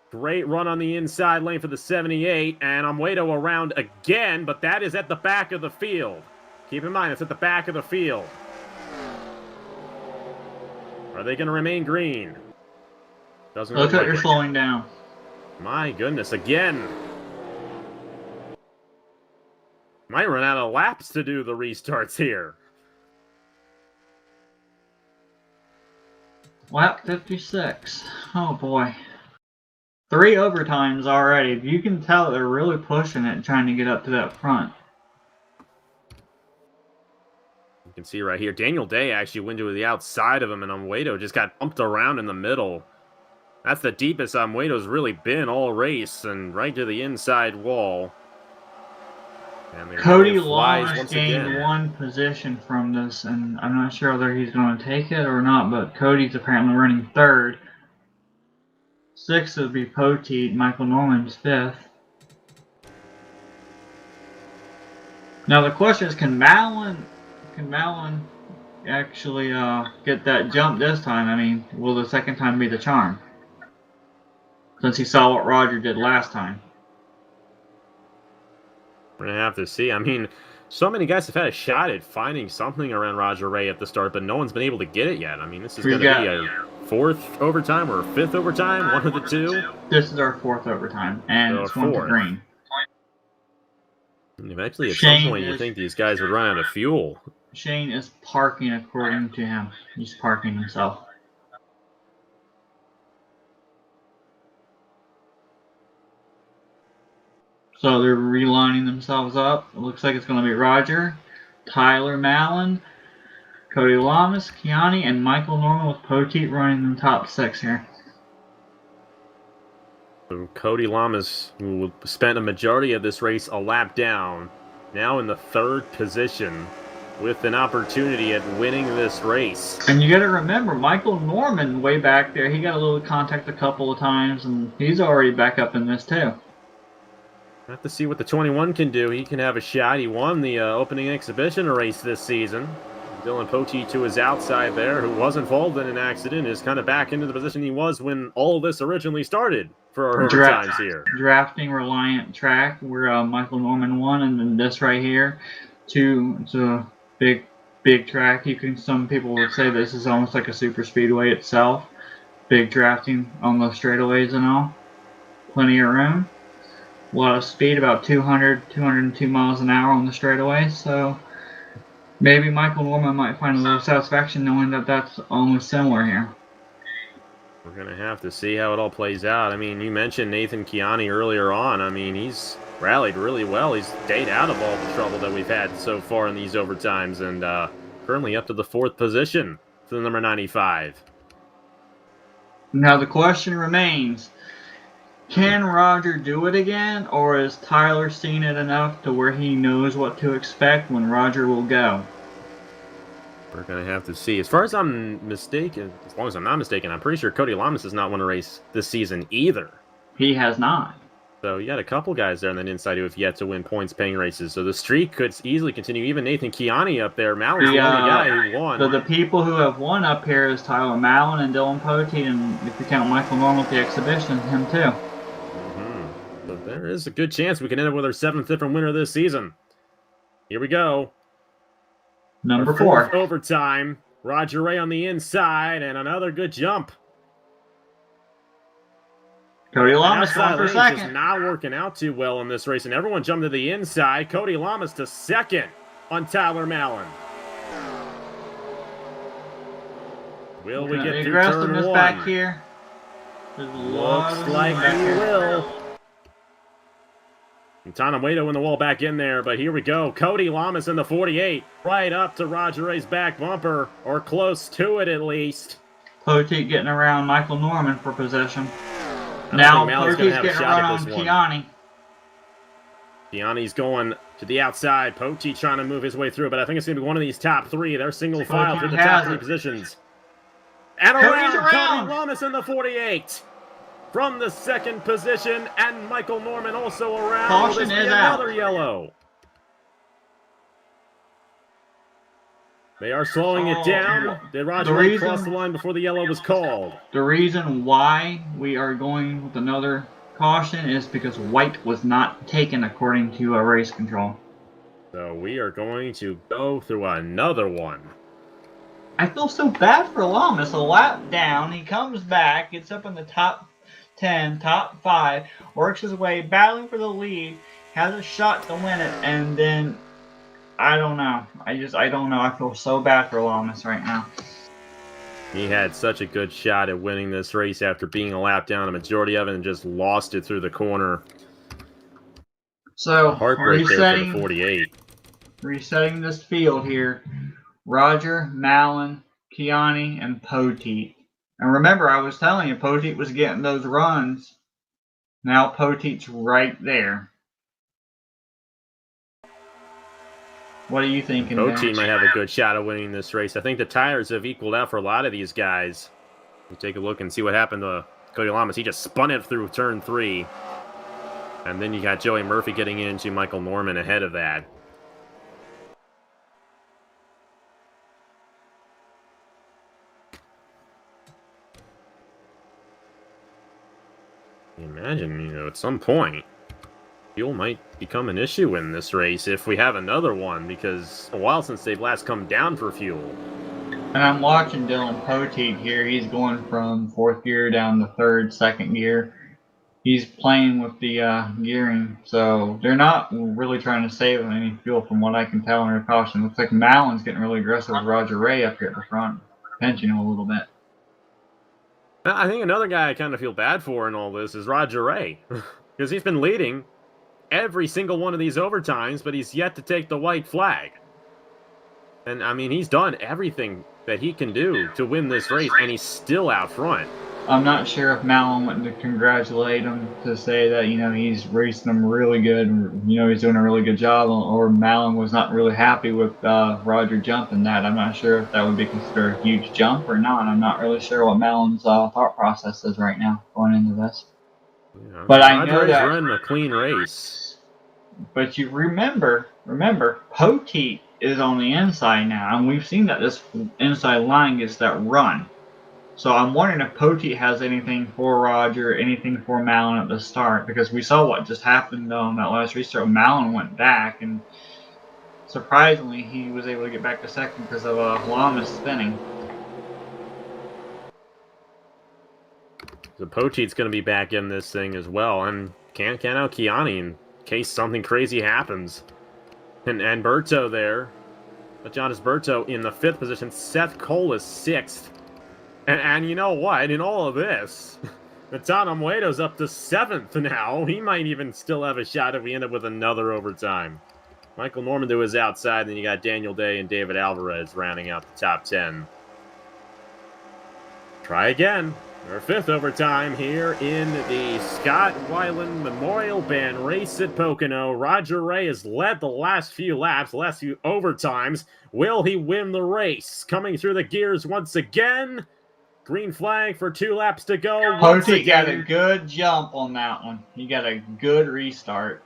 S2: Great run on the inside lane for the 78, and Amuedo around again, but that is at the back of the field. Keep in mind, it's at the back of the field. Are they going to remain green? Doesn't
S3: Look
S2: look
S3: like you're slowing down.
S2: My goodness, again. Might run out of laps to do the restarts here.
S3: Lap 56. Oh boy. 3 overtimes already. You can tell they're really pushing it, trying to get up to that front.
S2: You can see right here, Daniel Day actually went to the outside of him, and Amuedo just got bumped around in the middle. That's the deepest Amuedo's really been all race, and right to the inside wall. And
S3: Cody Lamas gained 1 position from this, and I'm not sure whether he's going to take it or not, but Cody's apparently running 3rd. 6th would be Poteet, Michael Norman's 5th. Now the question is, can Malin actually get that jump this time? I mean, will the second time be the charm? Since he saw what Roger did last time.
S2: We're going to have to see. I mean, so many guys have had a shot at finding something around Roger Ray at the start, but no one's been able to get it yet. I mean, this is going to be a 4th overtime or 5th overtime, one of the two.
S3: This is our 4th overtime, and it's 1 to green.
S2: And eventually, at some point, you think these guys would run out of fuel.
S3: Shane is parking according to him. He's parking himself. So they're relining themselves up. It looks like it's going to be Roger, Tyler Malin, Cody Lamas, Chiani, and Michael Norman with Poteet running in the top 6 here.
S2: So Cody Lamas, who spent a majority of this race a lap down, now in the 3rd position with an opportunity at winning this race.
S3: And you got to remember, Michael Norman way back there, he got a little contact a couple of times, and he's already back up in this too.
S2: Have to see what the 21 can do. He can have a shot. He won the opening exhibition race this season. Dylan Poteet to his outside there, who was involved in an accident, is kind of back into the position he was when all of this originally started for our overtimes here.
S3: Drafting Reliant track where Michael Norman won, and then this right here, it's a big track. Some people would say this is almost like a super speedway itself. Big drafting on the straightaways and all. Plenty of room. A lot of speed, about 202 miles an hour on the straightaways, so maybe Michael Norman might find a little satisfaction knowing that that's almost similar here.
S2: We're going to have to see how it all plays out. I mean, you mentioned Nathan Chiani earlier on. I mean, he's rallied really well. He's stayed out of all the trouble that we've had so far in these overtimes, and currently up to the 4th position for the number 95.
S3: Now the question remains, can Roger do it again, or is Tyler seen it enough to where he knows what to expect when Roger will go?
S2: We're going to have to see. As far as I'm mistaken, as long as I'm not mistaken, I'm pretty sure Cody Lamas has not won a race this season either.
S3: He has not.
S2: So you got a couple guys there on the inside who have yet to win points-paying races. So the streak could easily continue. Even Nathan Chiani up there. Malin's the only guy who won.
S3: So the people who have won up here is Tyler Malin and Dylan Poteet, and if you count Michael Norman with the exhibition, him too.
S2: So there is a good chance we can end up with our 7th different winner this season. Here we go.
S3: Number 4.
S2: Overtime. Roger Ray on the inside, and another good jump.
S3: Cody Lamas going for second.
S2: Just not working out too well in this race, and everyone jumped to the inside. Cody Lamas to 2nd on Tyler Malin. Will we get through turn 1?
S3: Back here.
S2: Looks like we will. And Tonawado in the wall back in there, but here we go. Cody Lamas in the 48, right up to Roger Ray's back bumper, or close to it at least.
S3: Poteet getting around Michael Norman for possession.
S2: I
S3: Now
S2: don't think Mal's gonna
S3: Poteet's
S2: have a
S3: getting
S2: shot
S3: around
S2: at
S3: on
S2: this one.
S3: Kiani.
S2: Kiani's going to the outside. Poteet trying to move his way through, but I think it's going to be one of these top three. They're single file through the top three positions. And around Cody Lamas in the 48. From the second position, and Michael Norman also around.
S3: Caution is out.
S2: Another yellow. They are slowing it down. Did Roger Ray cross the line before the yellow was called?
S3: The reason why we are going with another caution is because white was not taken according to race control.
S2: So we are going to go through another one.
S3: I feel so bad for Lamas. A lap down, he comes back, gets up in the top 10, top 5, works his way, battling for the lead, has a shot to win it, and then I don't know. I don't know. I feel so bad for Lamas right now.
S2: He had such a good shot at winning this race after being a lap down a majority of it and just lost it through the corner.
S3: So
S2: Heartbreak there for the 48.
S3: Resetting this field here. Roger, Malin, Kiani, and Poteet. And remember, I was telling you, Poteet was getting those runs. Now Poteet's right there. What are you thinking,
S2: Poteet might have a good shot at winning this race. I think the tires have equaled out for a lot of these guys. We'll take a look and see what happened to Cody Lamas. He just spun it through turn 3. And then you got Joey Murphy getting into Michael Norman ahead of that. Imagine, at some point, fuel might become an issue in this race if we have another one, because it's a while since they've last come down for fuel.
S3: And I'm watching Dylan Poteet here. He's going from 4th gear down to 3rd, 2nd gear. He's playing with the gearing, so they're not really trying to save any fuel from what I can tell under caution. Looks like Malin's getting really aggressive with Roger Ray up here at the front, pinching him a little bit.
S2: I think another guy I kind of feel bad for in all this is Roger Ray, because he's been leading every single one of these overtimes, but he's yet to take the white flag. And, I mean, he's done everything that he can do to win this race, and he's still out front.
S3: I'm not sure if Malin went to congratulate him to say that, he's racing them really good, he's doing a really good job, or Malin was not really happy with Roger jumping that. I'm not sure if that would be considered a huge jump or not. I'm not really sure what Malin's thought process is right now going into this.
S2: Yeah,
S3: but I know that
S2: running a clean race.
S3: But you remember, Poteet is on the inside now, and we've seen that this inside line gets that run. So I'm wondering if Poteet has anything for Roger, anything for Malin at the start, because we saw what just happened on that last restart. Malin went back, and surprisingly, he was able to get back to 2nd because of Lamas spinning.
S2: So Poteet's going to be back in this thing as well, and can't count out Kiani in case something crazy happens. And Berto there, Jonas Berto in the 5th position, Seth Cole is 6th. And you know what? In all of this, Tonawato's up to 7th now. He might even still have a shot if we end up with another overtime. Michael Norman to his outside, then you got Daniel Day and David Alvarez rounding out the top 10. Try again. Our 5th overtime here in the Scott Weiland Memorial Band race at Pocono. Roger Ray has led the last few laps, the last few overtimes. Will he win the race? Coming through the gears once again. Green flag for 2 laps to go.
S3: Poteet got a good jump on that one. He got a good restart.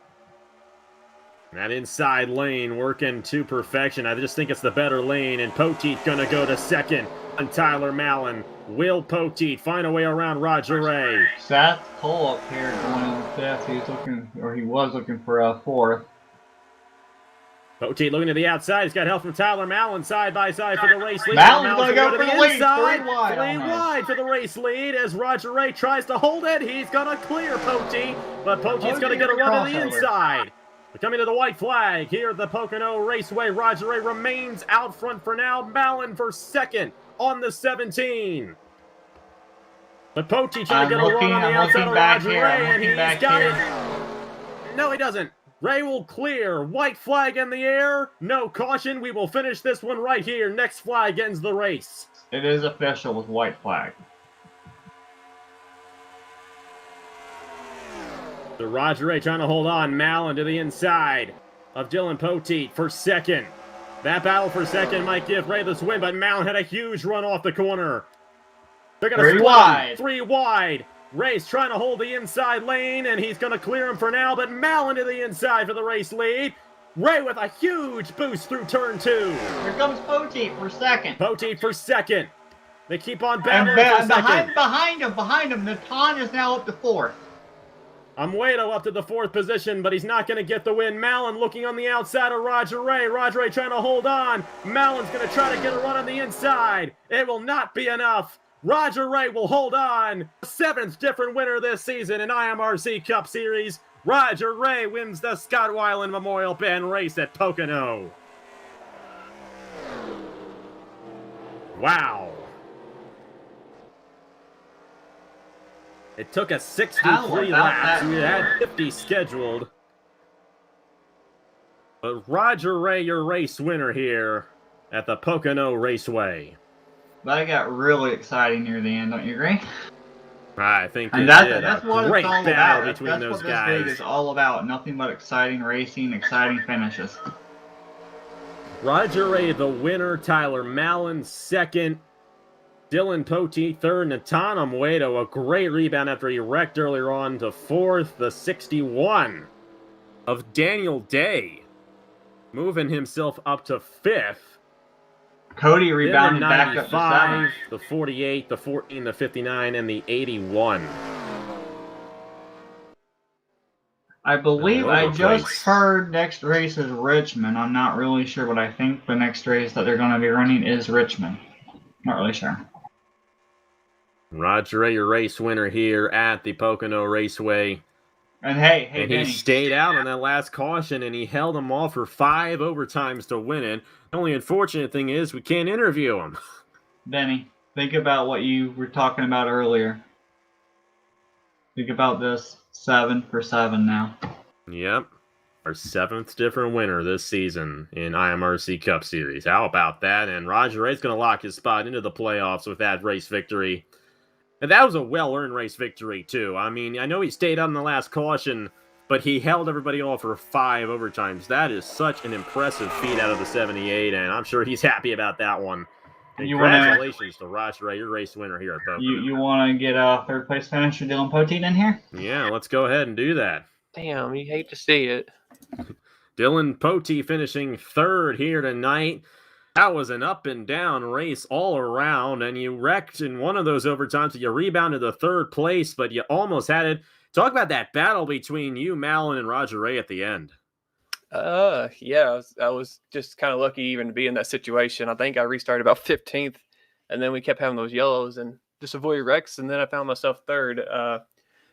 S2: That inside lane working to perfection. I just think it's the better lane, and Poteet gonna go to 2nd on Tyler Malin. Will Poteet find a way around Roger Ray?
S3: Seth Cole up here going in 5th. He was looking for a 4th.
S2: Poteet looking to the outside. He's got help from Tyler Malin side by side for the race lead.
S3: Malin's going to go for the lead. 3
S2: wide for the race lead as Roger Ray tries to hold it. He's going to clear Poteet, but Poteet's going to get a run to the inside. We're coming to the white flag here at the Pocono Raceway. Roger Ray remains out front for now. Malin for 2nd on the 17. But Poteet trying to get a run on the outside of Roger Ray, and he's got it. No, he doesn't. Ray will clear. White flag in the air. No caution. We will finish this one right here. Next flag ends the race.
S3: It is official with white flag.
S2: So Roger Ray trying to hold on. Mallon to the inside of Dylan Poteet for second. That battle for second might give Ray this win, but Mallon had a huge run off the corner. They're going to split
S3: wide.
S2: 3 wide. Ray's trying to hold the inside lane, and he's going to clear him for now, but Mallon to the inside for the race lead. Ray with a huge boost through turn 2.
S3: Here comes Poteet for second.
S2: Poteet for second. They keep on
S3: And
S2: battling for second.
S3: behind him, Natan is now up to 4th.
S2: Amuedo up to the 4th position, but he's not going to get the win. Mallon looking on the outside of Roger Ray. Roger Ray trying to hold on. Mallon's going to try to get a run on the inside. It will not be enough. Roger Ray will hold on. 7th different winner this season in IMRC Cup Series. Roger Ray wins the Scott Weiland Memorial Band race at Pocono. Wow. It took us 63 laps. We had 50 scheduled. But Roger Ray, your race winner here at the Pocono Raceway.
S3: That got really exciting near the end, don't you agree?
S2: I think
S3: And that's what
S2: great
S3: it's all
S2: battle
S3: about.
S2: between
S3: That's
S2: those
S3: what this
S2: guys.
S3: league is all about. Nothing but exciting racing, exciting finishes.
S2: Roger Ray, the winner. Tyler Mallon, second. Dylan Poteet, third. Natan Amuedo, a great rebound after he wrecked earlier on, to 4th. The 61 of Daniel Day, moving himself up to 5th.
S3: Cody
S2: Then
S3: rebounded
S2: the
S3: back up to
S2: 95,
S3: 7th.
S2: the 48, the 14, the 59, and the 81.
S3: I believe
S2: All
S3: I
S2: over the
S3: just
S2: place.
S3: heard next race is Richmond. I'm not really sure, but I think the next race that they're going to be running is Richmond. Not really sure.
S2: Roger Ray, your race winner here at the Pocono Raceway.
S3: And hey,
S2: And
S3: Benny.
S2: he stayed out on that last caution, and he held him off for 5 overtimes to win it. The only unfortunate thing is we can't interview him.
S3: Benny, think about what you were talking about earlier. Think about this. 7 for 7 now.
S2: Yep. Our 7th different winner this season in IMRC Cup Series. How about that? And Roger Ray's going to lock his spot into the playoffs with that race victory. And that was a well-earned race victory, too. I mean, I know he stayed out in the last caution, but he held everybody off for 5 overtimes. That is such an impressive feat out of the 78, and I'm sure he's happy about that one. Congratulations to Roger Ray, your race winner here at Pocono.
S3: You want to get a 3rd place finisher, Dylan Poteet, in here?
S2: Yeah, let's go ahead and do that.
S5: Damn, you hate to see it.
S2: Dylan Poteet finishing 3rd here tonight. That was an up and down race all around, and you wrecked in one of those overtimes. You rebounded to 3rd place, but you almost had it. Talk about that battle between you, Mallon, and Roger Ray at the end.
S5: Yeah, I was just kind of lucky even to be in that situation. I think I restarted about 15th, and then we kept having those yellows and just avoided wrecks, and then I found myself 3rd.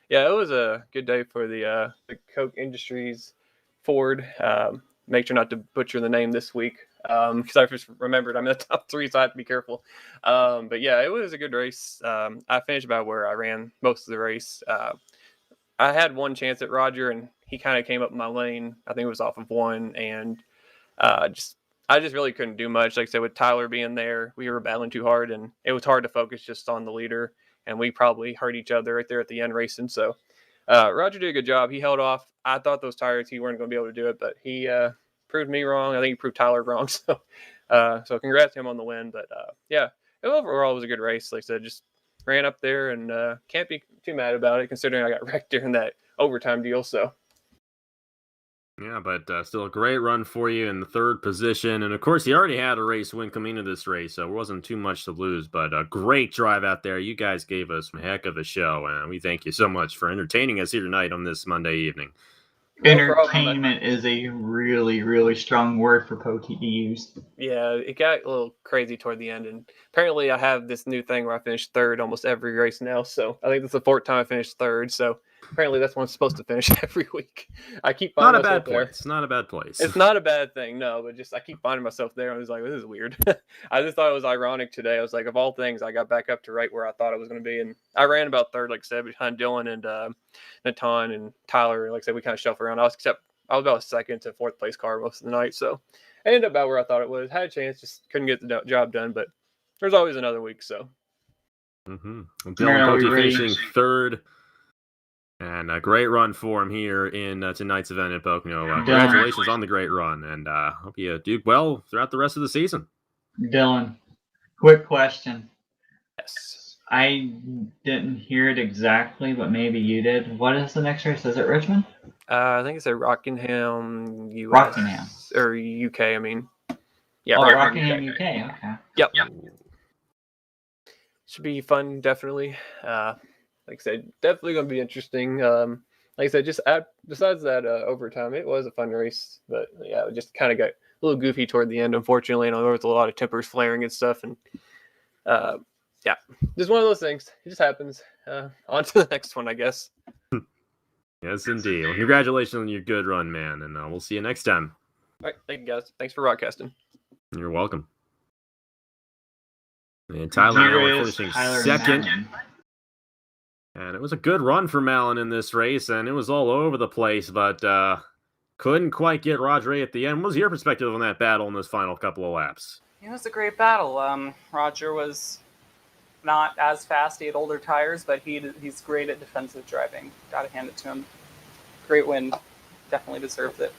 S5: Yeah, it was a good day for the Koch Industries Ford. Make sure not to butcher the name this week because I just remembered I'm in the top 3, so I have to be careful. But yeah, it was a good race. I finished about where I ran most of the race. I had one chance at Roger, and he kind of came up my lane. I think it was off of 1, and I just really couldn't do much. Like I said, with Tyler being there, we were battling too hard, and it was hard to focus just on the leader, and we probably hurt each other right there at the end racing. So Roger did a good job. He held off. I thought those tires, he weren't going to be able to do it, but he proved me wrong. I think he proved Tyler wrong. So congrats to him on the win. But yeah, overall it was a good race. Like I said, just ran up there and can't be too mad about it considering I got wrecked during that overtime deal. So.
S2: Yeah, but still a great run for you in the 3rd position. And, of course, you already had a race win coming into this race, so it wasn't too much to lose. But a great drive out there. You guys gave us a heck of a show, and we thank you so much for entertaining us here tonight on this Monday evening.
S3: Entertainment is a really, really strong word for Poteet to use.
S5: Yeah, it got a little crazy toward the end, and apparently I have this new thing where I finish 3rd almost every race now. So I think this is the 4th time I finished 3rd. So apparently that's when I'm supposed to finish every week. I keep finding myself there.
S2: It's not a bad place.
S5: It's not a bad thing, no, but just I keep finding myself there. I was like, this is weird. I just thought it was ironic today. I was like, of all things, I got back up to right where I thought I was going to be, and I ran about 3rd, like I said, behind Dylan and Natan and Tyler. Like I said, we kind of shuffled around. I I was about a second to fourth place car most of the night, so I ended up about where I thought it was. Had a chance, just couldn't get the job done, but there's always another week, so.
S2: Dylan
S3: Are we
S2: Pote
S3: ready?
S2: finishing third. And a great run for him here in tonight's event at Pocono. Congratulations on the great run, and hope you do well throughout the rest of the season.
S3: Dylan, quick question.
S5: Yes.
S3: I didn't hear it exactly, but maybe you did. What is the next race? Is it Richmond?
S5: I think it's at Rockingham, US.
S3: Rockingham.
S5: Or UK, I mean. Yeah,
S3: Oh,
S5: Rockingham,
S3: UK. Okay.
S5: Yep. Should be fun, definitely. Like I said, definitely going to be interesting. Like I said, besides that overtime, it was a fun race. But yeah, it just kind of got a little goofy toward the end, unfortunately. And there was a lot of tempers flaring and stuff. And yeah, just one of those things. It just happens. On to the next one, I guess.
S2: Yes, indeed. Well, congratulations on your good run, man. And we'll see you next time.
S5: All right. Thank you, guys. Thanks for broadcasting.
S2: You're welcome. And Tyler Mallon finishing second. And it was a good run for Mallon in this race, and it was all over the place, but couldn't quite get Roger at the end. What was your perspective on that battle in this final couple of laps?
S6: It was a great battle. Roger was not as fast. He had older tires, but he's great at defensive driving. Got to hand it to him. Great win. Definitely deserved it.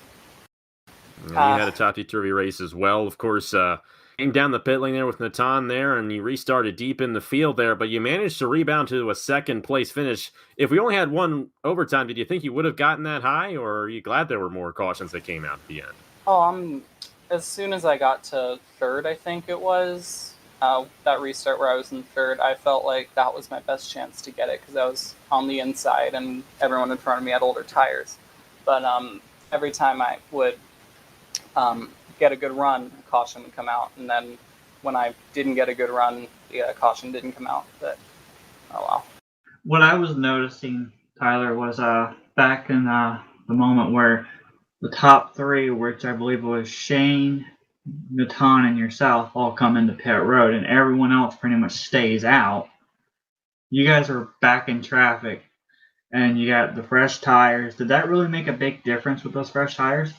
S2: And he had a topsy-turvy race as well. Of course, came down the pit lane there with Natan there, and you restarted deep in the field there, but you managed to rebound to a second-place finish. If we only had one overtime, did you think you would have gotten that high, or are you glad there were more cautions that came out at the end?
S6: As soon as I got to third, I think it was, that restart where I was in third, I felt like that was my best chance to get it because I was on the inside and everyone in front of me had older tires. But every time I would get a good run, a caution would come out, and then when I didn't get a good run, the caution didn't come out. But oh well.
S3: What I was noticing, Tyler, was back in the moment where the top three, which I believe was Shane, Natan, and yourself, all come into pit road, and everyone else pretty much stays out. You guys are back in traffic, and you got the fresh tires. Did that really make a big difference with those fresh tires?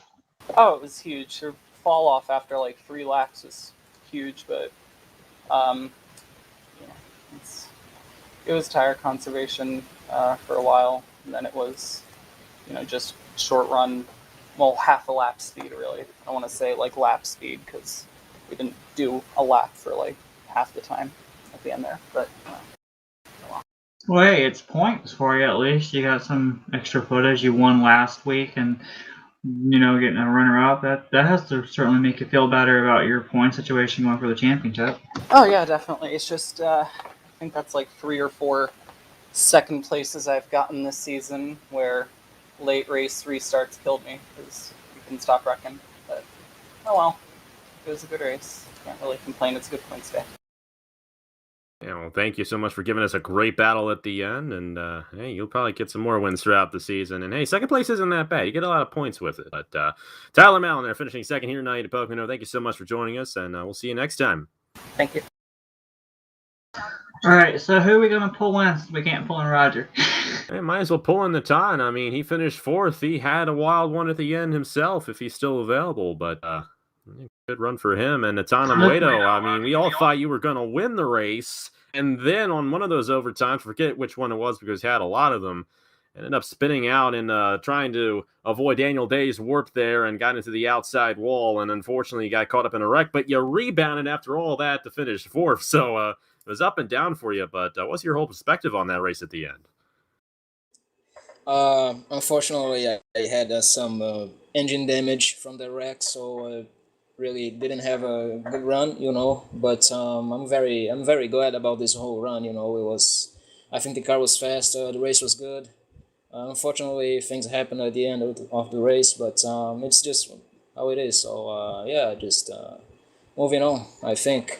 S6: Oh, it was huge. The fall off after like 3 laps was huge, but it was tire conservation for a while, and then it was, just short run, well, half a lap speed really. I don't want to say like lap speed because we didn't do a lap for like half the time at the end there, but.
S3: Well, hey, it's points for you at least. You got some extra footage. You won last week, and getting a runner-up, that has to certainly make you feel better about your point situation going for the championship.
S6: Oh, yeah, definitely. It's just, I think that's like 3 or 4 second places I've gotten this season where late race restarts killed me because you couldn't stop wrecking. But, oh well, it was a good race. Can't really complain. It's a good points day.
S2: Yeah, well, thank you so much for giving us a great battle at the end, and hey, you'll probably get some more wins throughout the season. And hey, second place isn't that bad. You get a lot of points with it. But Tyler Mallon there finishing second here tonight at Pocono. Thank you so much for joining us, and we'll see you next time.
S6: Thank you.
S3: All right, so who are we going to pull in since we can't pull in Roger?
S2: Hey, might as well pull in Natan. I mean, he finished fourth. He had a wild one at the end himself if he's still available, but good run for him. And Natan Amuedo, I mean, we all thought you were going to win the race. And then on one of those overtimes, forget which one it was because he had a lot of them, ended up spinning out and trying to avoid Daniel Day's warp there and got into the outside wall. And unfortunately, got caught up in a wreck. But you rebounded after all that to finish fourth. So it was up and down for you. But what's your whole perspective on that race at the end?
S7: Unfortunately, I had some engine damage from the wreck, so really didn't have a good run, But I'm very glad about this whole run. I think the car was fast. The race was good. Unfortunately, things happened at the end of the race, but it's just how it is. So just moving on, I think.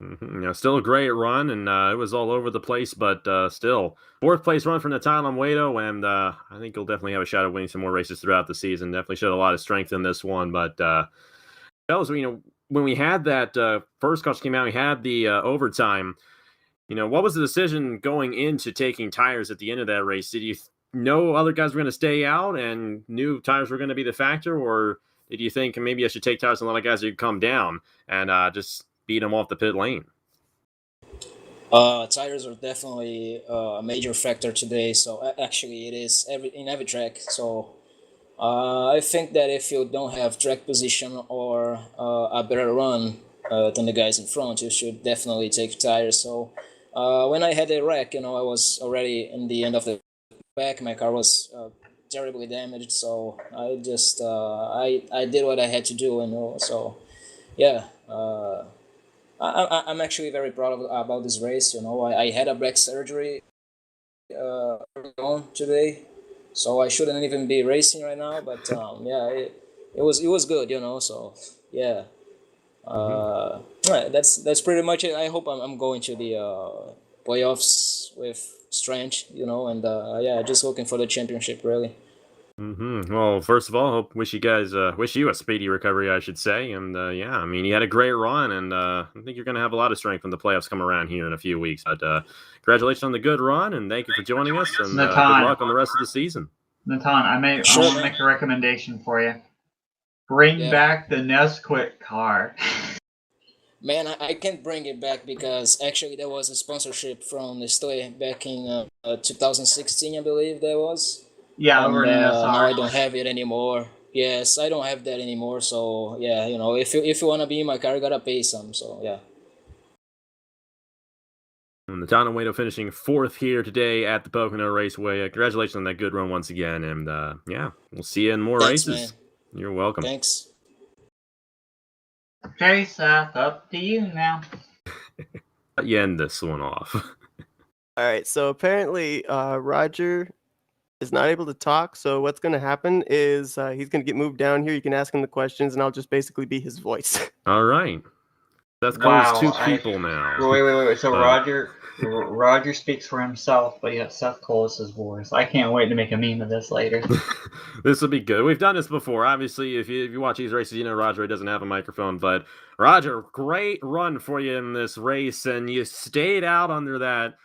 S2: Mm-hmm. Still a great run, and it was all over the place, but still. Fourth place run for Natan Amuedo, and I think he'll definitely have a shot at winning some more races throughout the season. Definitely showed a lot of strength in this one, but fellas, when we had that first caution came out, we had the overtime. What was the decision going into taking tires at the end of that race? Did you know other guys were going to stay out and knew tires were going to be the factor, or did you think maybe I should take tires on a lot of guys who come down and just beat them off the pit lane?
S7: Tires are definitely a major factor today. So actually, it is in every track. So I think that if you don't have track position or a better run than the guys in front, you should definitely take tires. So when I had a wreck, I was already in the end of the back. My car was terribly damaged. So I just I did what I had to do, So yeah. I'm actually very proud about this race. I had a back surgery early on today, so I shouldn't even be racing right now. But it was good. So yeah, right, that's pretty much it. I hope I'm going to the playoffs with strength. And just looking for the championship really.
S2: Well, first of all, wish you a speedy recovery, I should say. And you had a great run, and I think you're going to have a lot of strength when the playoffs come around here in a few weeks. But congratulations on the good run, and thank you for joining us. And good luck on the rest of the season.
S3: Natan, I want to make a recommendation for you. Bring back the Nesquik car.
S7: Man, I can't bring it back because actually there was a sponsorship from Nestle back in 2016, I believe there was.
S3: Yeah, over in
S7: now I don't have it anymore. Yes, I don't have that anymore. So yeah, if you wanna be in my car, you gotta pay some. So yeah.
S2: And the Natan Weiland finishing 4th here today at the Pocono Raceway. Congratulations on that good run once again, and we'll see you in more races. Man. You're welcome.
S7: Thanks.
S3: Okay, Seth, up to you now.
S2: You end this one off.
S8: All right. So apparently, Roger is not able to talk, so what's going to happen is he's going to get moved down here. You can ask him the questions, and I'll just basically be his voice.
S2: All right. Seth Cole's two people now.
S3: Wait. So Roger speaks for himself, but yet Seth Cole is his voice. I can't wait to make a meme of this later.
S2: This will be good. We've done this before. Obviously, if you watch these races, Roger doesn't have a microphone. But Roger, great run for you in this race, and you stayed out under that.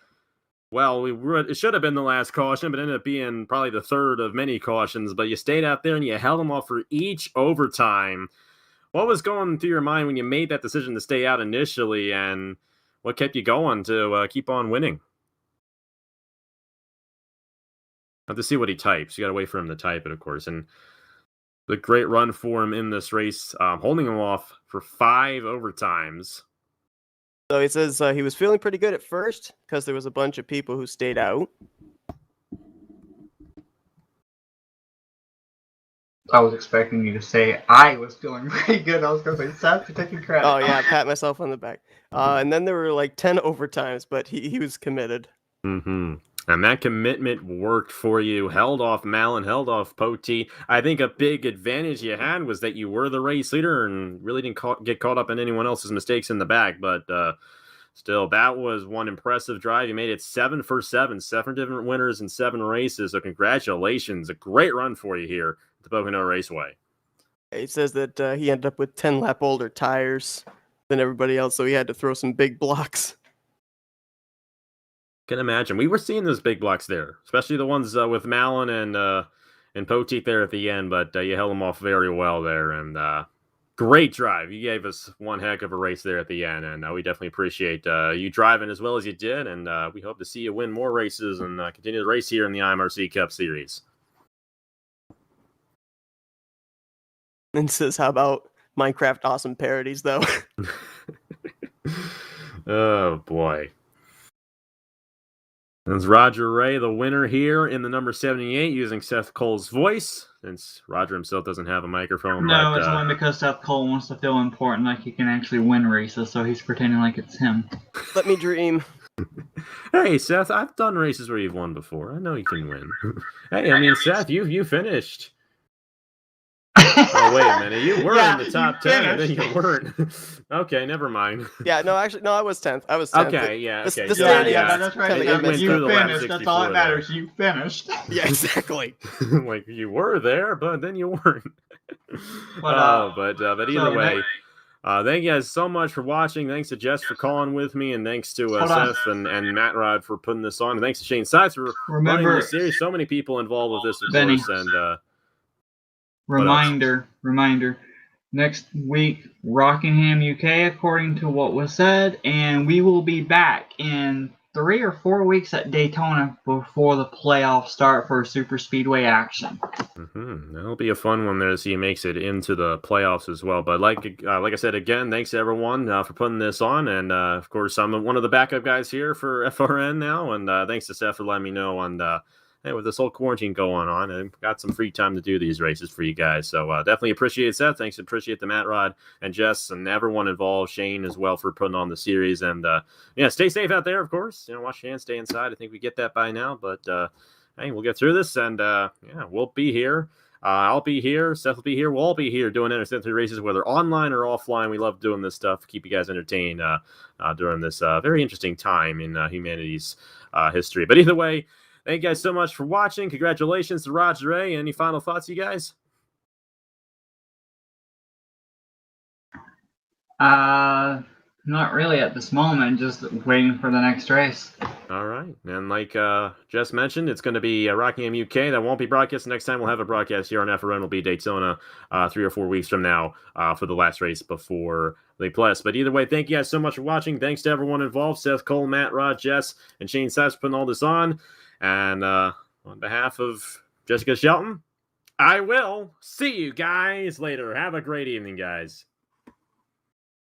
S2: Well, it should have been the last caution, but ended up being probably the third of many cautions. But you stayed out there and you held them off for each overtime. What was going through your mind when you made that decision to stay out initially, and what kept you going to keep on winning? I have to see what he types. You got to wait for him to type it, of course. And the great run for him in this race, holding him off for 5 overtimes.
S8: So he says he was feeling pretty good at first because there was a bunch of people who stayed out.
S3: I was expecting you to say I was feeling pretty good. I was going to say, Seth, you're taking credit.
S8: Oh, yeah, pat myself on the back. And then there were like 10 overtimes, but he was committed.
S2: Mm-hmm. And that commitment worked for you. Held off Malin, held off Poti. I think a big advantage you had was that you were the race leader and really didn't get caught up in anyone else's mistakes in the back. But still, that was one impressive drive. You made it 7 for 7, 7 different winners in 7 races. So congratulations. A great run for you here at the Pocono Raceway.
S8: He says that he ended up with 10 lap older tires than everybody else, so he had to throw some big blocks.
S2: Can imagine. We were seeing those big blocks there, especially the ones with Malin and Poteet there at the end, but you held them off very well there, and great drive. You gave us one heck of a race there at the end, and we definitely appreciate you driving as well as you did, and we hope to see you win more races and continue to race here in the IMRC Cup Series.
S8: And says, how about Minecraft awesome parodies, though?
S2: Oh, boy. That's Roger Ray, the winner here in the number 78, using Seth Cole's voice, since Roger himself doesn't have a microphone.
S3: No, it's only because Seth Cole wants to feel important, like he can actually win races, so he's pretending like it's him.
S8: Let me dream.
S2: Hey, Seth, I've done races where you've won before. I know you can win. Hey, I mean, Seth, you finished. Oh, wait a minute. You were in the top 10, and then you weren't. Okay, never mind.
S8: Yeah, no, actually, no, I was 10th. I was 10th.
S2: Okay, yeah, okay.
S3: That's right. You finished. That's all that matters. You finished.
S8: Yeah, exactly.
S2: Like, you were there, but then you weren't. But either way, Thank you guys so much for watching. Thanks to Jess for calling with me, and thanks to
S3: Hold on.
S2: Seth and Matt Rod for putting this on. And thanks to Shane Sides for running
S3: Remember,
S2: this series. So many people involved with this, of
S3: Benny.
S2: course. And
S3: reminder. Next week, Rockingham, UK, according to what was said, and we will be back in 3 or 4 weeks at Daytona before the playoffs start for super speedway action.
S2: That'll be a fun one there to see who makes it into the playoffs as well. But like I said again, thanks to everyone for putting this on, and of course I'm one of the backup guys here for FRN now, and thanks to Seth for letting me know on hey, with this whole quarantine going on, I've got some free time to do these races for you guys. So definitely appreciate Seth. Thanks, appreciate the Matt Rod and Jess and everyone involved, Shane as well for putting on the series. And yeah, stay safe out there, of course. Wash your hands, stay inside. I think we get that by now, but hey, we'll get through this, and yeah, we'll be here. I'll be here. Seth will be here. We'll all be here doing intercity races, whether online or offline. We love doing this stuff to keep you guys entertained during this very interesting time in humanity's history. But either way, thank you guys so much for watching. Congratulations to Roger Ray. Any final thoughts, you guys?
S3: Not really at this moment. Just waiting for the next race.
S2: All right. And like Jess mentioned, it's going to be Rockingham, UK. That won't be broadcast. Next time we'll have a broadcast here on FRN will be Daytona 3 or 4 weeks from now for the last race before the playoffs. But either way, thank you guys so much for watching. Thanks to everyone involved, Seth, Cole, Matt, Rod, Jess, and Shane Sipes putting all this on. And on behalf of Jessica Shelton, I will see you guys later. Have a great evening, guys.